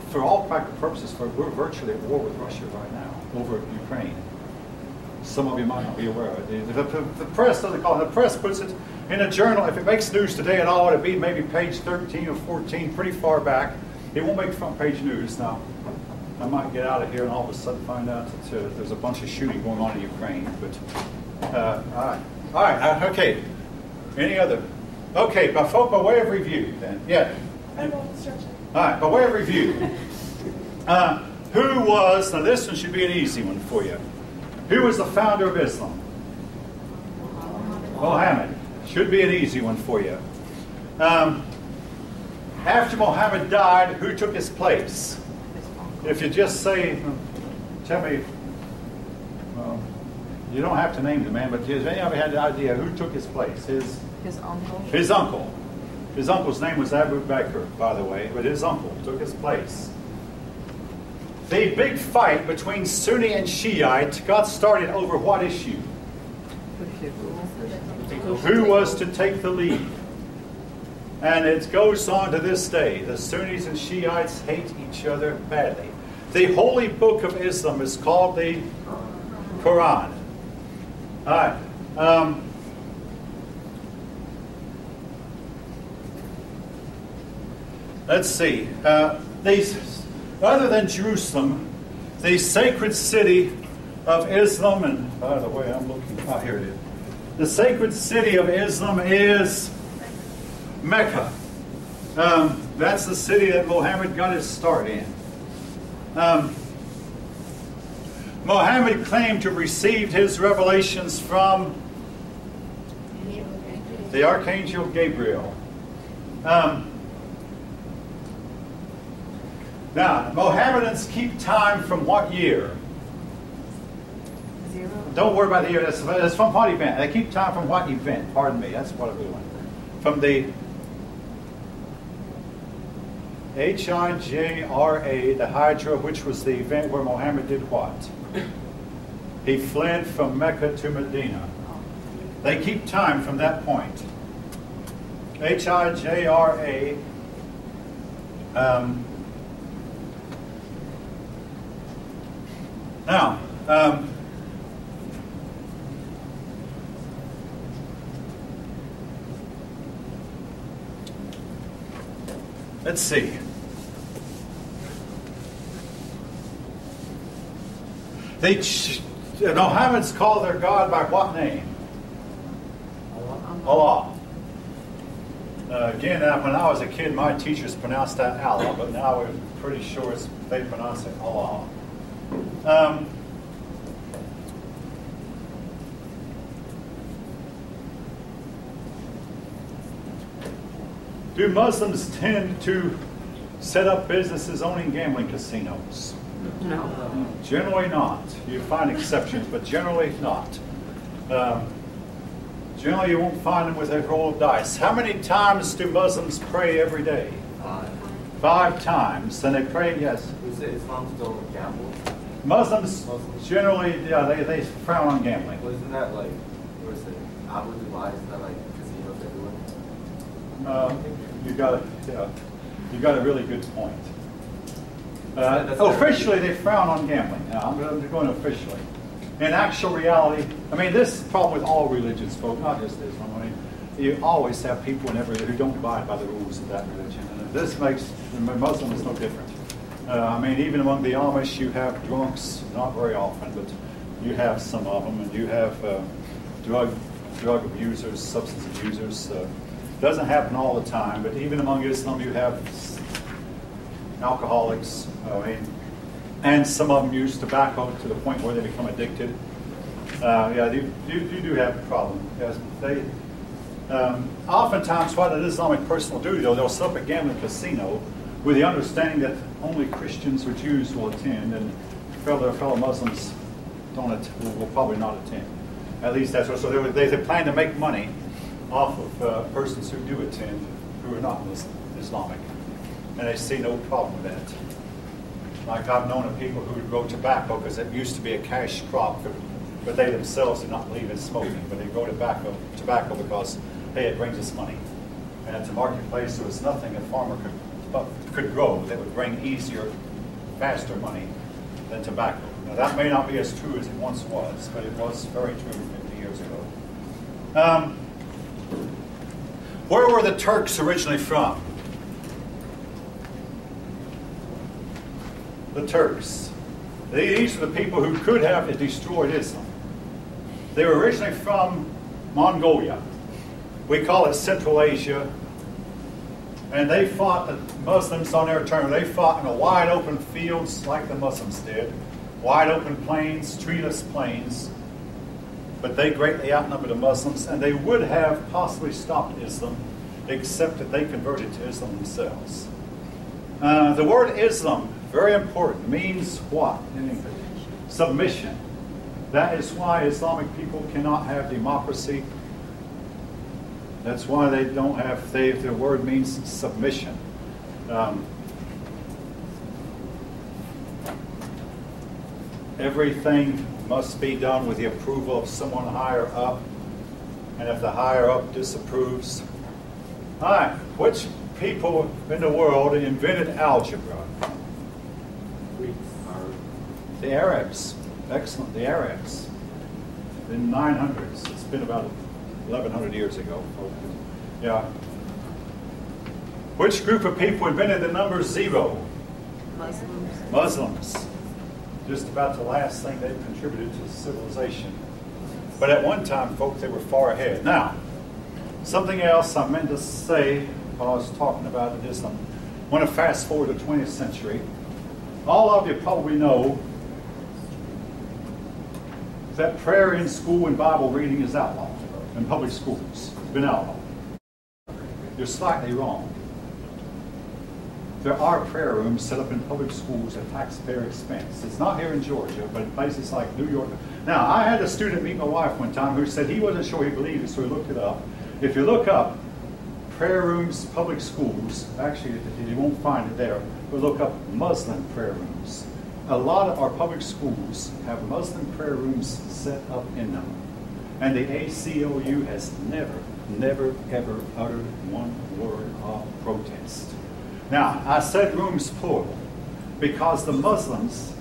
Speaker 1: for all practical purposes, we're virtually at war with Russia right now over Ukraine. Some of you might not be aware of it. The press doesn't call it. The press puts it in a journal. If it makes news today at all, it'll be maybe page 13 or 14, pretty far back. It won't make front page news. Now, I might get out of here and all of a sudden find out that there's a bunch of shooting going on in Ukraine. But all right, okay. Any other? Okay, by way of review, then. Yeah.
Speaker 6: I wrote instruction.
Speaker 1: All right, by way of review. Who was, now this one should be an easy one for you. Who was the founder of Islam? Muhammad. Should be an easy one for you. After Muhammad died, who took his place? If you just say, tell me, you don't have to name the man, but has anybody had the idea who took his place?
Speaker 6: His uncle.
Speaker 1: His uncle. His uncle's name was Abu Bakr, by the way, but his uncle took his place. The big fight between Sunni and Shiite got started over what issue? Who was to take the lead? And it goes on to this day. The Sunnis and Shiites hate each other badly. The holy book of Islam is called the Quran. All right. Let's see. Other than Jerusalem, the sacred city of Islam, and by the way, I'm looking. Oh, here it is. The sacred city of Islam is Mecca. That's the city that Muhammad got his start in. Muhammad claimed to have received his revelations from the Archangel Gabriel. Now, Mohammedans keep time from what year?
Speaker 6: 0.
Speaker 1: Don't worry about the year. That's from what event? They keep time from what event? Pardon me. That's what I really want. From the Hijra, the Hijra, which was the event where Muhammad did what? He fled from Mecca to Medina. They keep time from that point. Hijra. Now, let's see. The Mohammedans call their God by what name? Allah. Again, when I was a kid, my teachers pronounced that Allah, but now we're pretty sure they pronounce it Allah. Do Muslims tend to set up businesses owning gambling casinos?
Speaker 6: No.
Speaker 1: Generally not. You find exceptions, but generally not. Generally you won't find them with a roll of dice. How many times do Muslims pray every day? 5 times. And they pray, yes.
Speaker 3: You say Islam don't gamble?
Speaker 1: Muslims generally, yeah, they frown on gambling.
Speaker 3: Wasn't that like, what is it, Abu Dubai, isn't that like casinos everywhere?
Speaker 1: You got a really good point. Officially, they frown on gambling. Now, I'm going officially. In actual reality, I mean, this is the problem with all religions, folks, not just Islam. I mean, you always have people in every who don't abide by the rules of that religion. And this makes the Muslim is no different. I mean, even among the Amish, you have drunks, not very often, but you have some of them, and you have drug abusers, substance abusers. Doesn't happen all the time, but even among Islam, you have alcoholics, and some of them use tobacco to the point where they become addicted. Yeah, you do have a problem. Yes, they oftentimes, while it is Islamic personal duty, though, they'll set up a gambling casino with the understanding that only Christians or Jews will attend, and fellow Muslims will probably not attend. At least that's what. So they plan to make money off of persons who do attend, who are not Islamic, and they see no problem with that. Like I've known of people who would grow tobacco because it used to be a cash crop, but they themselves did not believe in smoking, but they grow tobacco because, hey, it brings us money. And at the marketplace, there was nothing a farmer could grow that would bring easier, faster money than tobacco. Now that may not be as true as it once was, but it was very true 50 years ago. Where were the Turks originally from? The Turks. These are the people who could have destroyed Islam. They were originally from Mongolia. We call it Central Asia. And they fought the Muslims on their turn. They fought in a wide open fields like the Muslims did. Wide open plains, treeless plains. But they greatly outnumbered the Muslims, and they would have possibly stopped Islam, except that they converted to Islam themselves. The word Islam, very important, means what in English? Submission. That is why Islamic people cannot have democracy. That's why they don't have, their word means submission. Everything must be done with the approval of someone higher up. And if the higher up disapproves. All right, which people in the world invented algebra? The Arabs. Excellent, the Arabs. In the 900s. It's been about 1,100 years ago. Yeah. Which group of people invented the number 0?
Speaker 6: Muslims.
Speaker 1: Muslims. Just about the last thing they've contributed to civilization. But at one time, folks, they were far ahead. Now, something else I meant to say while I was talking about Islam. I want to fast forward to the 20th century. All of you probably know that prayer in school and Bible reading is outlawed in public schools. It's been outlawed. You're slightly wrong. There are prayer rooms set up in public schools at taxpayer expense. It's not here in Georgia, but in places like New York. Now, I had a student meet my wife one time who said he wasn't sure he believed it, so he looked it up. If you look up prayer rooms, public schools, actually you won't find it there, but look up Muslim prayer rooms. A lot of our public schools have Muslim prayer rooms set up in them. And the ACLU has never, ever uttered one word of protest. Now, I said rooms plural because the Muslims,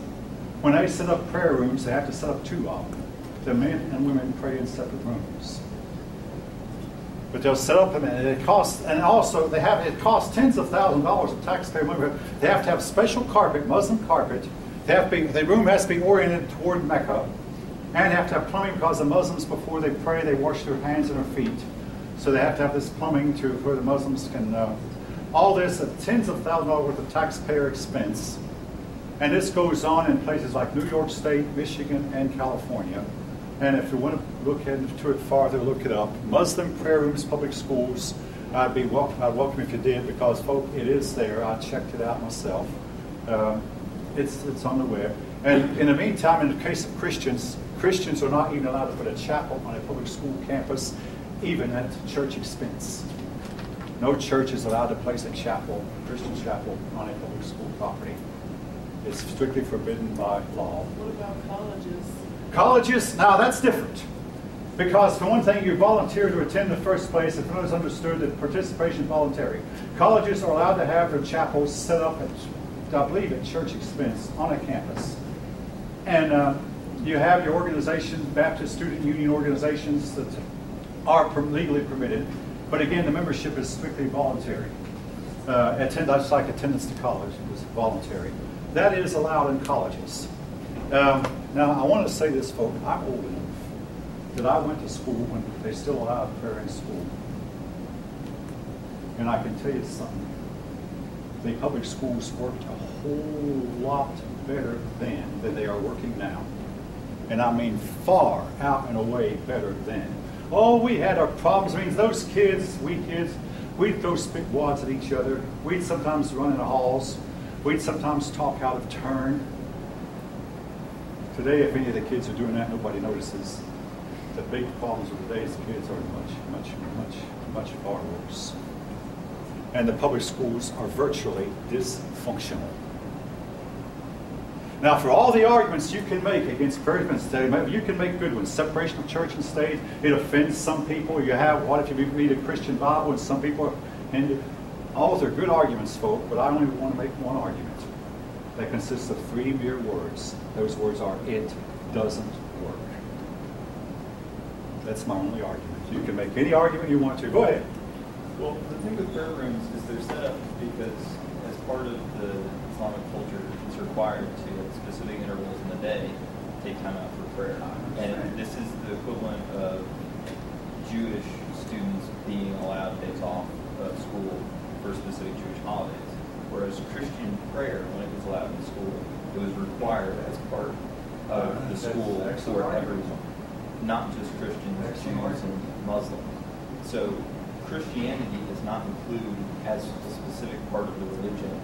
Speaker 1: when they set up prayer rooms, they have to set up 2 of them. The men and women pray in separate rooms. But they'll set up them, and it costs, and also it costs tens of thousands of dollars of taxpayer money. They have to have special carpet, Muslim carpet. The room has to be oriented toward Mecca, and they have to have plumbing because the Muslims, before they pray, they wash their hands and their feet. So they have to have this plumbing where the Muslims can. All this at tens of thousands of dollars worth of taxpayer expense, and this goes on in places like New York State, Michigan, and California. And if you want to look into it farther, look it up. Muslim prayer rooms, public schools. I'd welcome if you did, because folk, it is there. I checked it out myself. It's on the web. And in the meantime, in the case of Christians, Christians are not even allowed to put a chapel on a public school campus, even at church expense. No church is allowed to place a chapel, Christian chapel, on a public school property. It's strictly forbidden by law.
Speaker 7: What about colleges?
Speaker 1: Colleges, now that's different. Because for one thing, you volunteer to attend in the first place, if it is understood that participation is voluntary. Colleges are allowed to have their chapels set up at, I believe, at church expense on a campus. And you have your organization, Baptist Student Union organizations that are legally permitted. But again, the membership is strictly voluntary. That's like attendance to college, it was voluntary. That is allowed in colleges. Now, I want to say this, folks, I'm old enough that I went to school when they still allowed prayer in school. And I can tell you something. The public schools worked a whole lot better then than they are working now. And I mean far out and away better then. Oh, we had our problems. I mean, those kids, we'd throw spit wads at each other. We'd sometimes run in the halls. We'd sometimes talk out of turn. Today, if any of the kids are doing that, nobody notices. The big problems of today's kids are much far worse. And the public schools are virtually dysfunctional. Now, for all the arguments you can make against prayer today, you can make good ones. Separation of church and state, it offends some people. You have, what if you read a Christian Bible and some people are hindered? All those are good arguments, folk, but I only want to make one argument that consists of 3 mere words. Those words are, it doesn't work. That's my only argument. You can make any argument you want to. Go ahead.
Speaker 8: Well, the thing with prayer rooms is they're set up because as part of the Islamic culture, it's required to, at specific intervals in the day, take time out for prayer. And this is the equivalent of Jewish students being allowed days off of school for specific Jewish holidays. Whereas Christian prayer, when it was allowed in school, it was required as part of the school for everyone. Not just Christians, Jews, and Muslims. So Christianity does not include, as a specific part of the religion,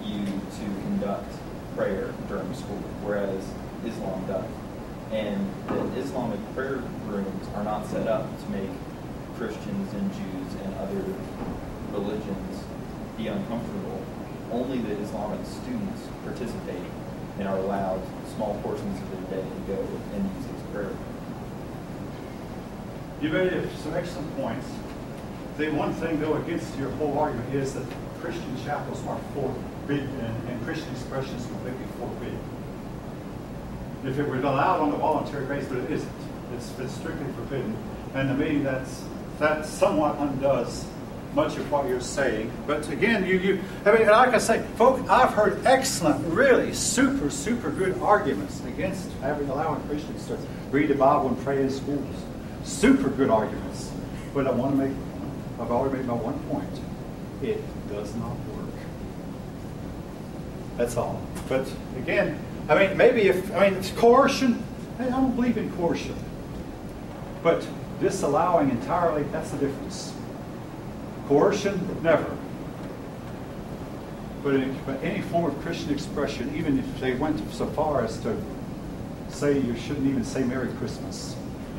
Speaker 8: you to conduct prayer during school, whereas Islam does. And the Islamic prayer rooms are not set up to make Christians and Jews and other religions be uncomfortable. Only the Islamic students participate and are allowed small portions of their day to go and use these prayer rooms.
Speaker 1: You made some excellent points. The one thing, though, against your whole argument is that Christian chapels are forbidden and Christian expression is completely forbidden. If it were allowed on a voluntary basis, but it isn't. It's strictly forbidden. And to me, that somewhat undoes much of what you're saying. But again, I mean, like I say, folks, I've heard excellent, really super good arguments against allowing Christians to read the Bible and pray in schools. Super good arguments. But I've already made my one point. It does not work. That's all. But again, I mean, it's coercion. I don't believe in coercion. But disallowing entirely, that's the difference. Coercion, never. But any form of Christian expression, even if they went so far as to say you shouldn't even say Merry Christmas.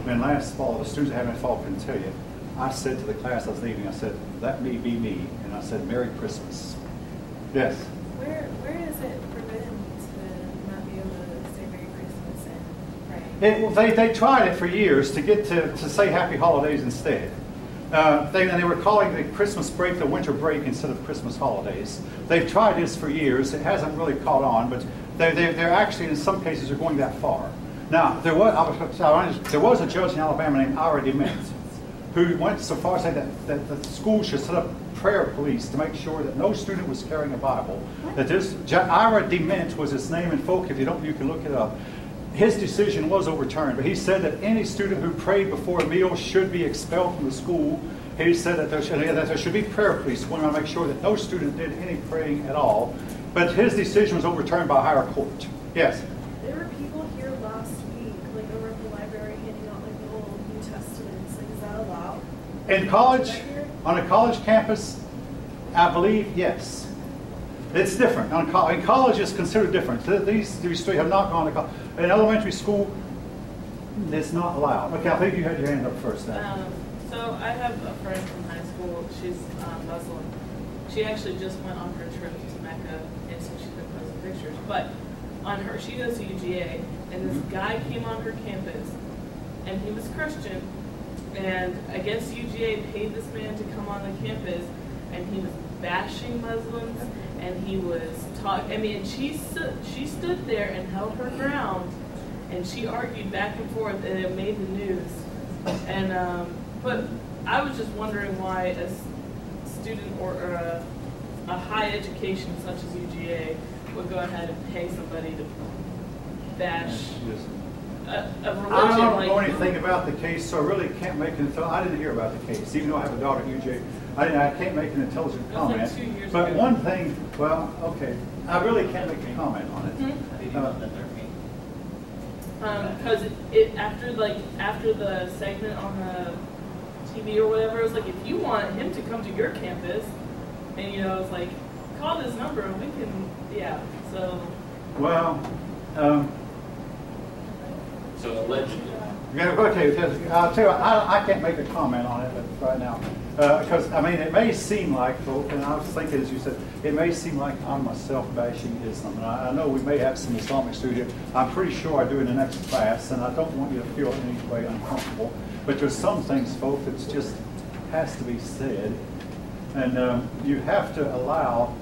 Speaker 1: And last fall, the students I had in fall can tell you, I said to the class I was leaving, I said, let me be me. And I said, Merry Christmas. Yes?
Speaker 7: Where is it forbidden to not be able to say Merry Christmas and pray?
Speaker 1: They tried it for years to get to say Happy Holidays instead. They were calling the Christmas break the winter break instead of Christmas holidays. They've tried this for years. It hasn't really caught on, but they're actually, in some cases, are going that far. Now, there was a judge in Alabama named Ira DeMent who went so far as to say that the school should set up prayer police to make sure that no student was carrying a Bible. That Ira DeMent was his name, and folk, if you don't, you can look it up. His decision was overturned, but he said that any student who prayed before a meal should be expelled from the school. He said that there should be prayer police going around to make sure that no student did any praying at all. But his decision was overturned by a higher court. Yes?
Speaker 7: There were people here last week, like over at the library, handing out like the old New Testaments. Like, is that allowed?
Speaker 1: In college? On a college campus, I believe, yes. It's different. In college, it's considered different. These three have not gone to college. In elementary school, it's not allowed. Okay, I think you had your hand up first.
Speaker 9: So I have a friend from high school. She's Muslim. She actually just went on her trip to Mecca, and so she's been posting pictures. But on her, she goes to UGA, and this guy came on her campus, and he was Christian, and I guess UGA paid this man to come on the campus, and he was bashing Muslims, and he was talking. I mean, she stood there and held her ground, and she argued back and forth, and it made the news. And but I was just wondering why a student or a high education such as UGA would go ahead and pay somebody to bash a religion.
Speaker 1: I don't know anything about the case, so I really can't make an intelligent. I didn't hear about the case, even though I have a daughter at UGA. I can't make an intelligent comment.
Speaker 9: Like 2 years
Speaker 1: but
Speaker 9: ago.
Speaker 1: one thing, well, okay, I really can't make a comment on it.
Speaker 9: Because after the segment on the TV or whatever, it was like, if you want him to come to your campus, and it's like, call this number and we can, so.
Speaker 1: Well,
Speaker 2: So allegedly.
Speaker 1: okay, I'll tell you what, I can't make a comment on it right now. Because, I mean, it may seem like, and I was thinking, as you said, it may seem like I'm myself bashing Islam. And I know we may have some Islamic students. I'm pretty sure I do in the next class, and I don't want you to feel in any way uncomfortable. But there's some things, folks, that just has to be said. And you have to allow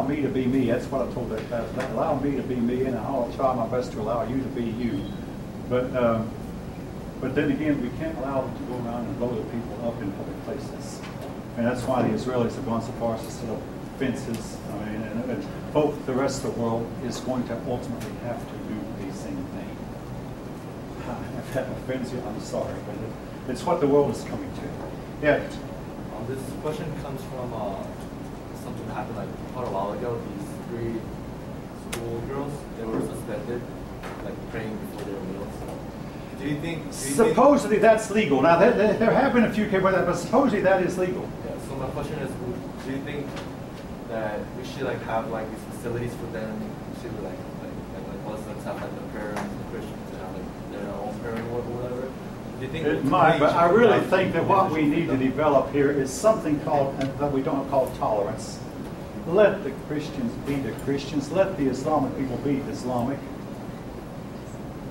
Speaker 1: me to be me. That's what I told that class. Allow me to be me, and I'll try my best to allow you to be you. But then again, we can't allow them to go around and blow the people up in public places. And that's why the Israelis have gone so far as to set up fences. I mean, and both the rest of the world is going to ultimately have to do the same thing. If that offends you, I'm sorry, but it's what the world is coming to. Yeah.
Speaker 3: This question comes from something that happened like quite a while ago. These 3 schoolgirls, they were suspended, like praying before their meals. Do you think
Speaker 1: supposedly that's legal. Now, there have been a few cases where that, but supposedly that is legal.
Speaker 3: Yeah, so my question is, do you think that we should have these facilities for them? Should we like Muslims have the prayer rooms, the Christians have their own prayer room or whatever? Do you think
Speaker 1: it might, but I really think that what we need to develop here is something called, that we don't call tolerance. Let the Christians be the Christians. Let the Islamic people be Islamic.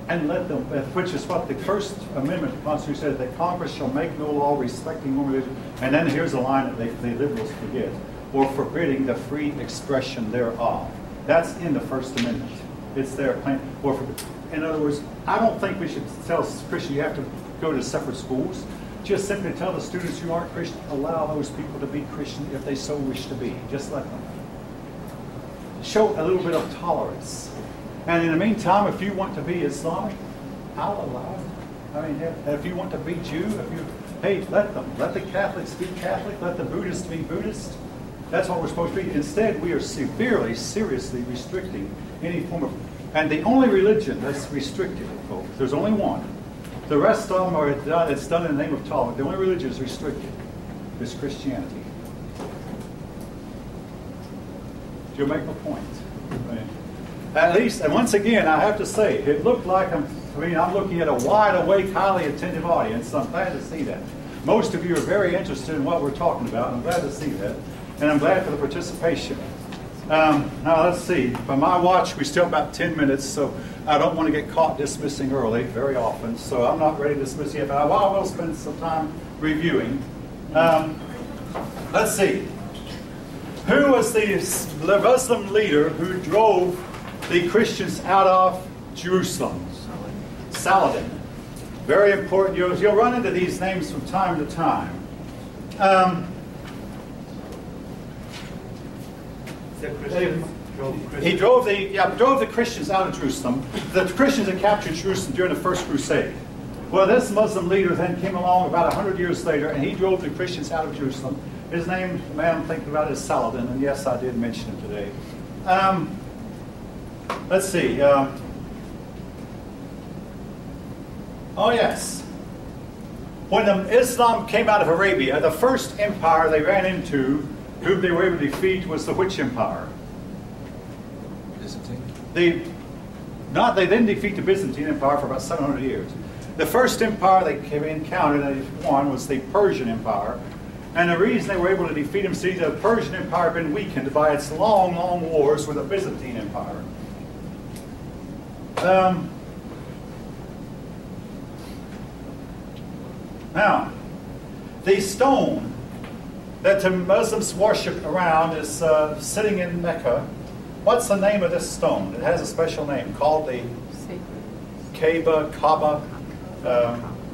Speaker 1: And let them, which is what the First Amendment of the Constitution says, that Congress shall make no law respecting one religion. And then here's a line that the liberals forget, or forbidding the free expression thereof. That's in the First Amendment. It's there. In other words, I don't think we should tell Christians you have to go to separate schools. Just simply tell the students who aren't Christian, allow those people to be Christian if they so wish to be. Just let them. Show a little bit of tolerance. And in the meantime, if you want to be Islamic, I'll allow it. I mean, if you want to be Jew, hey, let them. Let the Catholics be Catholic. Let the Buddhists be Buddhist. That's what we're supposed to be. Instead, we are severely, seriously restricting any form of... And the only religion that's restricted, folks, there's only one. The rest of them are it's done in the name of tolerance. The only religion is restricted is Christianity. Do you make my point? Right. At least, and once again, I have to say, it looked like I'm looking at a wide awake, highly attentive audience, so I'm glad to see that. Most of you are very interested in what we're talking about. I'm glad to see that. And I'm glad for the participation. Now, let's see. By my watch, we still have about 10 minutes, so I don't want to get caught dismissing early very often. So I'm not ready to dismiss yet, but I will spend some time reviewing. Let's see. Who was the Muslim leader who drove the Christians out of Jerusalem? Saladin. Very important. You'll run into these names from time to time. He drove the Christians out of Jerusalem. The Christians had captured Jerusalem during the First Crusade. Well, this Muslim leader then came along about 100 years later, and he drove the Christians out of Jerusalem. His name, the man I'm thinking about, is Saladin, and yes, I did mention him today. Let's see. Oh, yes. when Islam came out of Arabia, the first empire they ran into, whom they were able to defeat, was the which empire?
Speaker 10: Byzantine.
Speaker 1: They didn't defeat the Byzantine Empire for about 700 years. The first empire they encountered and won was the Persian Empire. And the reason they were able to defeat them, see, the Persian Empire had been weakened by its long, long wars with the Byzantine Empire. Now, the stone that the Muslims worship around is sitting in Mecca. What's the name of this stone? It has a special name called the Kaaba,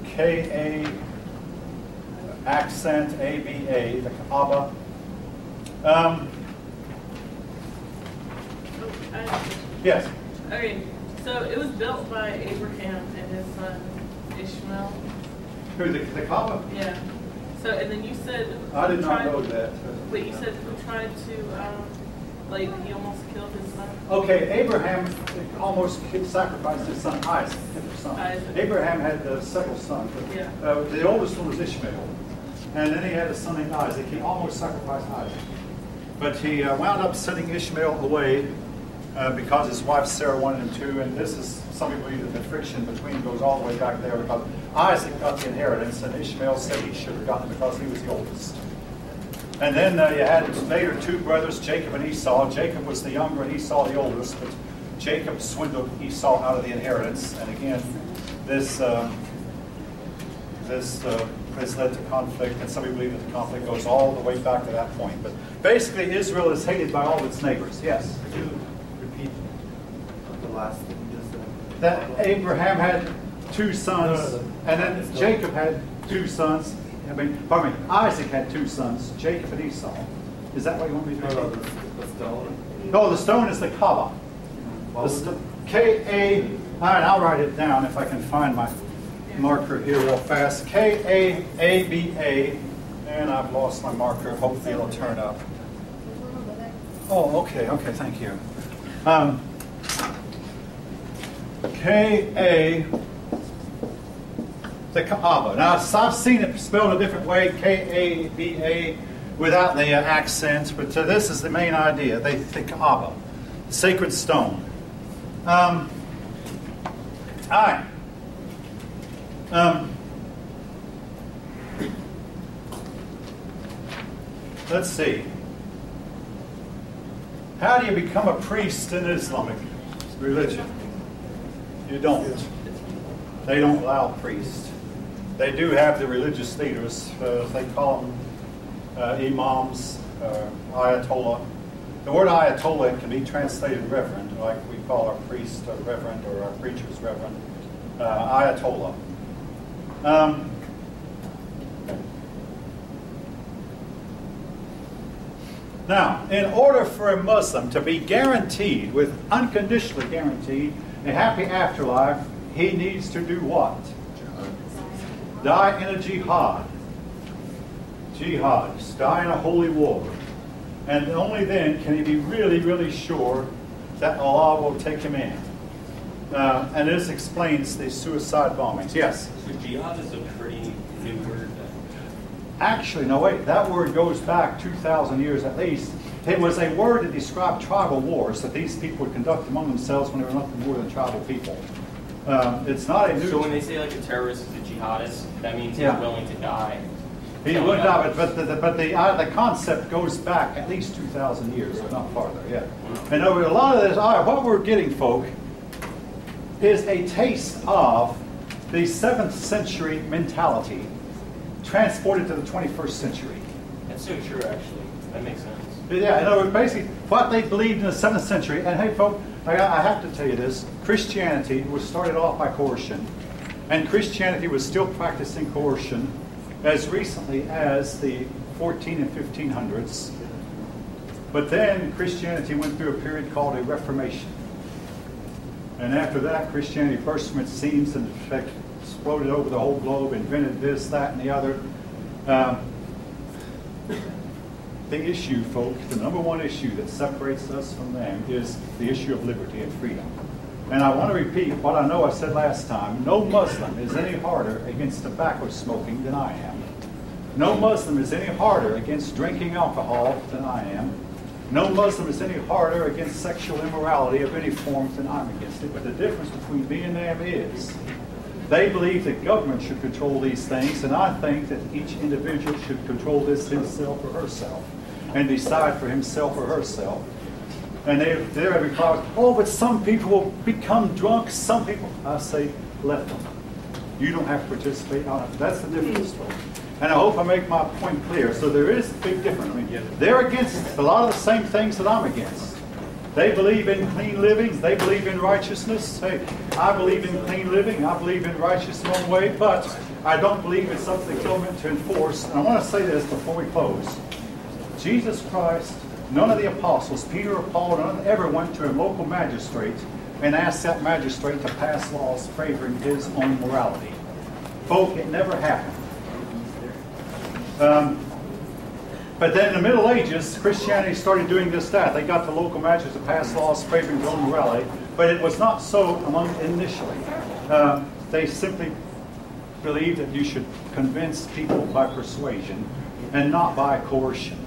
Speaker 1: K-A accent A-B-A, the Kaaba. Yes.
Speaker 9: Okay, so it was built by Abraham and his son Ishmael.
Speaker 1: Who, the Kaaba?
Speaker 9: Yeah. So, and then you said...
Speaker 1: I did not know that.
Speaker 9: But you said who tried to, like, he almost killed his son?
Speaker 1: Okay, Abraham almost sacrificed his son Isaac. Abraham had several sons. But,
Speaker 9: yeah.
Speaker 1: The oldest one was Ishmael. And then he had a son named Isaac. He almost sacrificed Isaac. But he wound up sending Ishmael away because his wife Sarah wanted him to. And this is, some people believe that the friction between goes all the way back there because Isaac got the inheritance and Ishmael said he should have gotten it because he was the oldest. And then you had later two brothers, Jacob and Esau. Jacob was the younger and Esau the oldest, but Jacob swindled Esau out of the inheritance. And again, this has led to conflict, and some people believe that the conflict goes all the way back to that point. But basically, Israel is hated by all its neighbors. Yes?
Speaker 3: Could you repeat the last thing you just said?
Speaker 1: That Abraham had two sons, and then Jacob had two sons. Pardon me, Isaac had two sons, Jacob and Esau. Is that what you want me to do?
Speaker 3: No, the stone.
Speaker 1: No, the stone is the Kaaba. K-A, all right, I'll write it down if I can find my marker here real fast. K-A-A-B-A, and I've lost my marker. Hopefully it'll turn up. Oh, okay, thank you. K-A, the Kaaba. Now, I've seen it spelled a different way, K-A-B-A, without the accent, but this is the main idea, the Kaaba, the sacred stone. All right. Let's see. How do you become a priest in Islamic religion? You don't. They don't allow priests. They do have the religious leaders. They call them imams, ayatollah. The word ayatollah can be translated reverend, like we call our priest a reverend or our preachers reverend. Ayatollah. Now, in order for a Muslim to be guaranteed, unconditionally guaranteed, a happy afterlife, he needs to do what? Die in a jihad. Jihad. Die in a holy war. And only then can he be really, really sure that Allah will take him in. And this explains the suicide bombings. Yes?
Speaker 2: So jihad is a pretty new word.
Speaker 1: Actually, no, wait. That word goes back 2,000 years at least. It was a word to describe tribal wars that these people would conduct among themselves when they were nothing more than tribal people. It's not a new...
Speaker 2: So when they say like a terrorist is a jihadist, that means he's willing to die.
Speaker 1: He would die, but the concept goes back at least 2,000 years, if not farther. Yeah. And over a lot of this, all right, what we're getting, folk, is a taste of the 7th century mentality transported to the 21st century.
Speaker 2: That's so true, actually. That makes sense.
Speaker 1: Yeah, in other words, basically, what they believed in the 7th century, and hey, folk, I have to tell you this, Christianity was started off by coercion, and Christianity was still practicing coercion as recently as the 14 and 1500s. But then Christianity went through a period called a Reformation. And after that, Christianity burst from its seams and exploded over the whole globe, invented this, that, and the other. The issue, folks, the number one issue that separates us from them is the issue of liberty and freedom. And I want to repeat what I know I said last time. No Muslim is any harder against tobacco smoking than I am. No Muslim is any harder against drinking alcohol than I am. No Muslim is any harder against sexual immorality of any form than I'm against it. But the difference between me and them is they believe that government should control these things, and I think that each individual should control this himself or herself and decide for himself or herself. And they're every crowd, oh, but some people will become drunk. Some people, I say, let them. You don't have to participate. That's the difference. And I hope I make my point clear. So there is a big difference. I mean, they're against a lot of the same things that I'm against. They believe in clean living. They believe in righteousness. Hey, I believe in clean living. I believe in righteous in one way, but I don't believe it's something the government to enforce. And I want to say this before we close. Jesus Christ, none of the apostles, Peter or Paul, none ever went to a local magistrate and asked that magistrate to pass laws favoring his own morality. Folk, it never happened. But then in the Middle Ages, Christianity started doing this, that. They got the local magistrates to pass laws favoring their own morality, but it was not so among initially. They simply believed that you should convince people by persuasion and not by coercion.